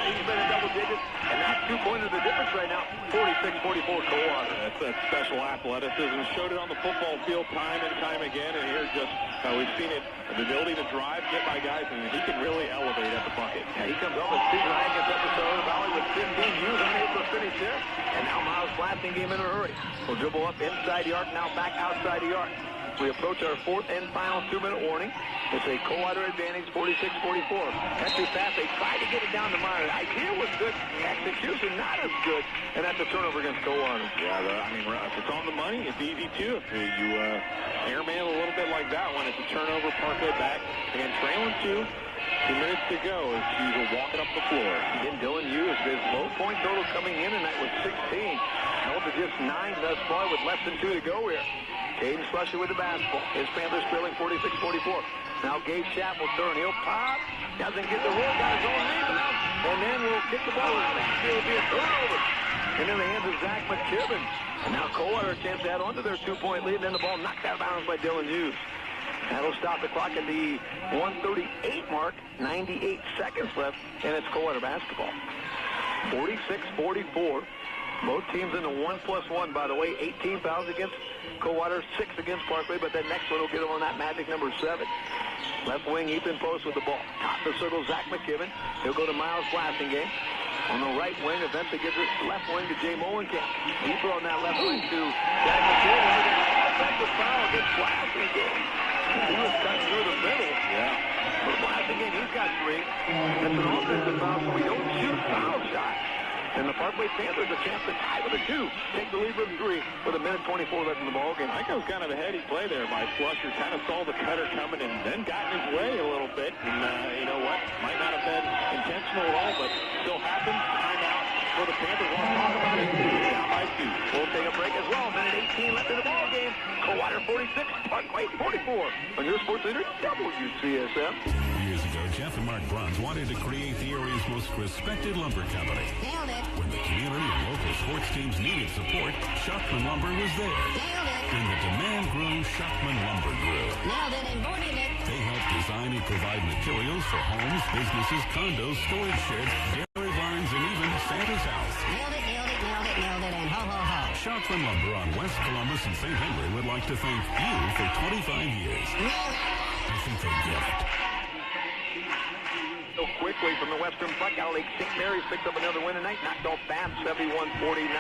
He's been in double digits, and that's 2 points of the difference right now. 46-44 Coldwater. That's that special athleticism. Showed it on the football field time and time again, and here just we've seen it. The ability to drive, get by guys, and he can really elevate at the bucket. Yeah, he comes up with season high against Episode Valley with 15. Hughes unable to finish there, and now Miles blasting game in a hurry. We'll dribble up inside the arc, now back outside the arc. We approach our 4th and final 2-minute warning. It's a Coldwater advantage, 46-44. Entry pass, they tried to get it down to Meyer. The idea was good, execution not as good, and that's a turnover against Coldwater. Yeah, if it's on the money, it's easy too. If you airmail a little bit like that one, it's a turnover. Parkway back, again, trailing 2. 2 minutes to go as she's walking up the floor. Again, Dylan Hughes, his low point total coming in tonight was 16. Held to just 9 thus far with less than 2 to go here. Caden Slusher with the basketball. His Panthers trailing 46-44. Now Gabe Schaff will turn. He'll pop. Doesn't get the roll. Got his own rebound. And then will kick the ball out. It'll be a turnover. And in the hands of Zach McKibben. And now Coldwater a chance to add on to their 2-point lead. And then the ball knocked out of bounds by Dylan Hughes. That'll stop the clock at the 1:38 mark. 98 seconds left. And it's Coldwater basketball. 46-44. Both teams in the 1+1, by the way. 18 fouls against Coldwater, 6 against Parkway, but that next one will get them on that magic number 7. Left wing, Ethan Post with the ball. Top of the circle, Zach McKibben. He'll go to Miles Blassingame. On the right wing, eventually gives it left wing to Jay Molenkamp. Deeper on that left wing to Zach McKibben. Offensive foul against Blassingame. He was cut through the middle. Yeah. But Blassingame, he's got 3. That's an offensive foul, so we don't shoot foul shot. And the Parkway Panthers a chance to tie with a 2. Take the lead with 3 with 1:24 left in the ballgame. I think it was kind of a heady play there by Slusher. Kind of saw the cutter coming and then got in his way a little bit. And you know what? Might not have been intentional at all, but still happens. Timeout for the Panthers. Want to talk about it? Down by 2. We'll take a break as well. 1:18 left in the ballgame. Coldwater 46, Parkway 44. On your sports leader, WCSM. Years ago, Jeff and Mark Bruns wanted to create the area's most respected lumber company. Nailed it. When the community and local sports teams needed support, Shockman Lumber was there. Nailed it. When the demand grew, Shockman Lumber grew. Nailed it and boarded it. They helped design and provide materials for homes, businesses, condos, storage sheds, dairy barns, and even Santa's house. Nailed it, nailed it, nailed it, nailed it, and ho, ho, ho. Shockman Lumber on West Columbus and St. Henry would like to thank you for 25 years. I think they get it. So quickly from the Western Buck Alley, St. Mary's picked up another win tonight. Knocked off Bath 71-49.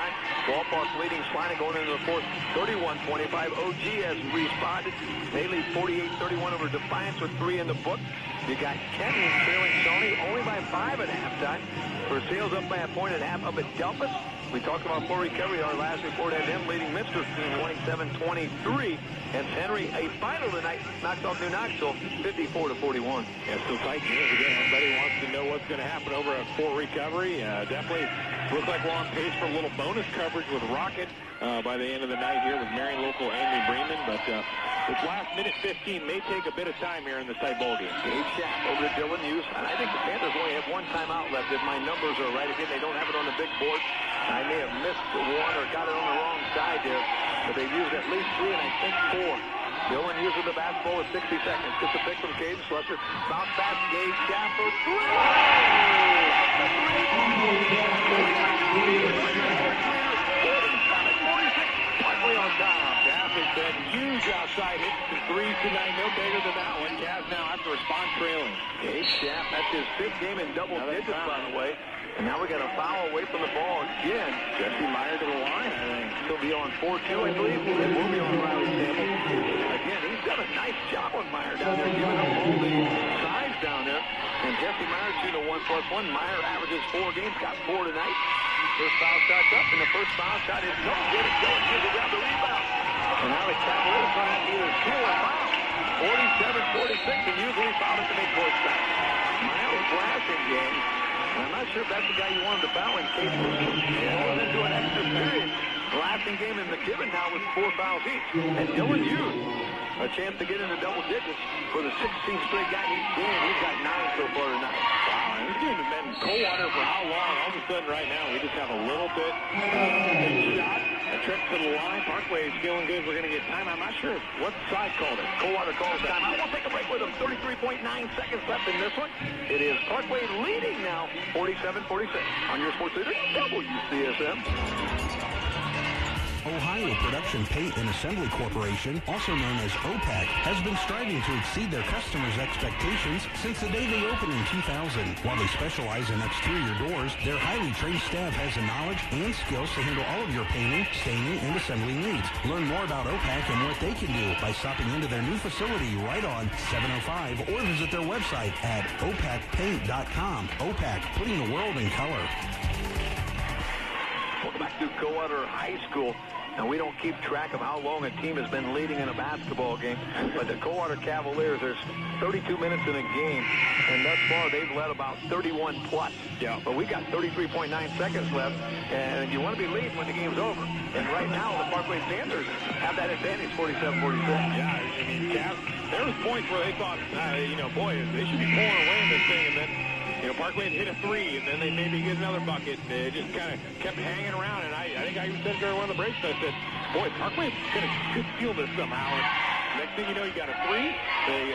Ballpark leading Slina going into the fourth 31-25. OG has responded. They lead 48-31 over Defiance with 3 in the book. You got Kenton trailing Shawnee only by 5 at halftime. Versailles up by a point at half up at Delphus. We talked about full recovery. Our last report had them leading Minster 27-23. And Henry, a final tonight, knocks off New Knoxville 54-41. Yeah, still tight games again. Everybody wants to know what's going to happen over at full recovery. Definitely looks like we're on pace for a little bonus coverage with Rocket by the end of the night here with Marion local and New Bremen. But this last minute 15 may take a bit of time here in this tight ball game. Gabe Schaff over to Dylan Hughes. And I think the Panthers only have 1 timeout left if my numbers are right. Again, they don't have it on the big board. I may have missed 1 or got it on the wrong side there. But they've used at least 3 and I think 4. Dylan Hughes with the basketball with 60 seconds. Gets a pick from Caden Slusher. Bounce back, Gabe Schaff for 3. Parkway on top. Schaff has been huge outside hits to 3 tonight. No bigger than that one. Cavs now have to respond trailing. Gabe Schaff, that's his 5th game in double digits, by the way. And now we got a foul away from the ball again. Jesse Meyer to the line, I think. He'll be on 4-2, I believe. And we'll be on Riley Campbell. Again, he's done a nice job on Meyer down there, giving up all the sides down there. And Jesse Meyer shooting a 1+1. Meyer averages 4 games, got 4 tonight. First foul shot's up, and the first foul shot is no good. It's going to grab the rebound. And now the Cavaliers going to have to either steal or foul. 47-46, and usually foul at the midcourt spot. Miles Blassingame. I'm not sure if that's the guy you wanted to foul in case going into an extra period. Blassingame and McKibben now with 4 fouls each. And Dylan Hughes, a chance to get into double digits for the 16th straight guy in each game. He's got 9 so far tonight. Wow, this game has been Coldwater for how long? All of a sudden right now we just have a little bit big shot. A trip to the line. Parkway is feeling good. We're going to get time. I'm not sure what side called it. Coldwater calls time. We'll take a break with them. 33.9 seconds left in this one. It is Parkway leading now, 47-46. On your sports leader, WCSM. Ohio Production Paint and Assembly Corporation, also known as OPAC, has been striving to exceed their customers' expectations since the day they opened in 2000. While they specialize in exterior doors, their highly trained staff has the knowledge and skills to handle all of your painting, staining, and assembly needs. Learn more about OPAC and what they can do by stopping into their new facility right on 705 or visit their website at opacpaint.com. OPAC, putting the world in color. Welcome back to Coldwater High School. Now, we don't keep track of how long a team has been leading in a basketball game, but the Coldwater Cavaliers, there's 32 minutes in a game, and thus far they've led about 31 plus. Yeah. But we got 33.9 seconds left, and you want to be leading when the game's over. And right now, the Parkway Panthers have that advantage, 47-46. Yeah, I mean, Cavs, there was points where they thought, boy, they should be pulling away in this thing, and then, Parkway hit a three, and then they maybe get another bucket, and it just kind of kept hanging around, and I think I even said during one of the breaks, I said, boy, Parkway could steal this somehow, and next thing you know, you got a three, they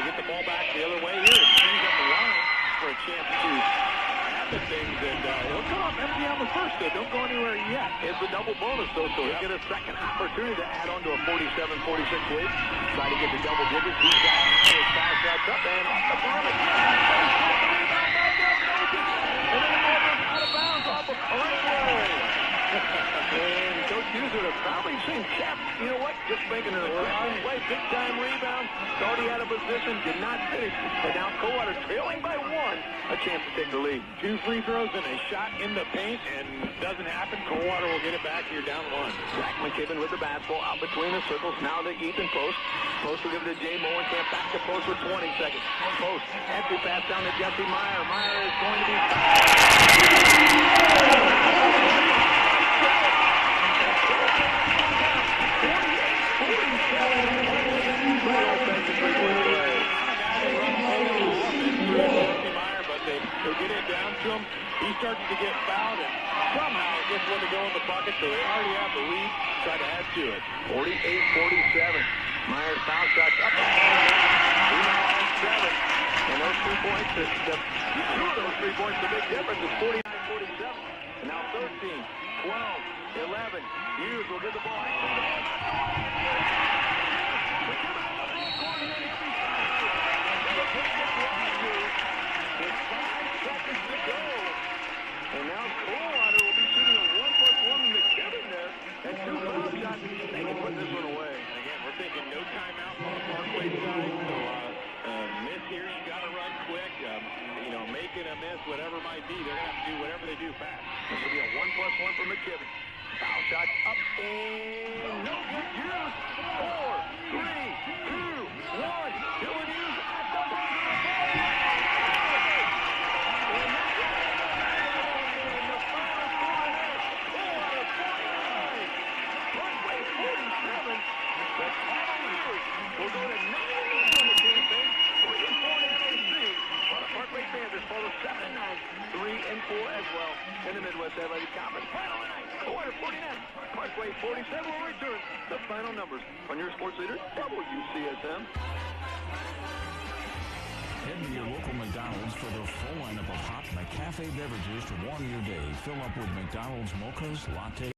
get the ball back the other way here, and frees up the line for a chance to happen things, and he'll come up empty on the first, so don't go anywhere yet. It's a double bonus, though, so he'll get a second opportunity to add on to a 47-46 lead. Try to get the double digits. He's got his foul shots up, and off the bar again. And then out of bounds off of Parkway. And Coach Hughes would have probably seen Chap, just making an aggressive play, big-time rebound. Thought he had a position, did not finish. And now Coldwater trailing by one, a chance to take the lead. 2 free throws and a shot in the paint, and doesn't happen. Coldwater will get it back here down one. Zach McKibben with the basketball out between the circles. Now to Ethan Post. Post will give it to Jay Molenkamp. Back to Post with 20 seconds. Post. Entry pass down to Jesse Meyer. Meyer is going to be They'll get it down to him. He starts to get fouled, and somehow it gets one to go in the bucket, so they already have the lead. Try to add to it. 48-47. Myers foul shots up and we now on 7. And those 3 points, two of those 3 points, the big difference is 49-47. And now 13, 12, 11. Hughes will get the ball. And now Coldwater will be shooting a 1+1 from McKibben there. And 2 foul shots. They can put this one away. And again, we're thinking no timeout on the Parkway side. So miss here, you got to run quick. Making a miss, whatever it might be, they're going to have to do whatever they do fast. This will be a 1+1 for McKibben. Foul shot up and no good. Hughes. 4, 3, 2, 1. Dylan Hughes at the buzzer. We'll go to 9 on the campaign. 3-4 to LAC. While the Parkway Panthers follow 7-9, 3-4 as well in the Midwest Athletic Conference. Final night, Coldwater 49, Parkway 47. Will return the final numbers on your sports leader, WCSM. Head to your local McDonald's for the full lineup of hot McCafe beverages to warm your day. Fill up with McDonald's mochas, lattes.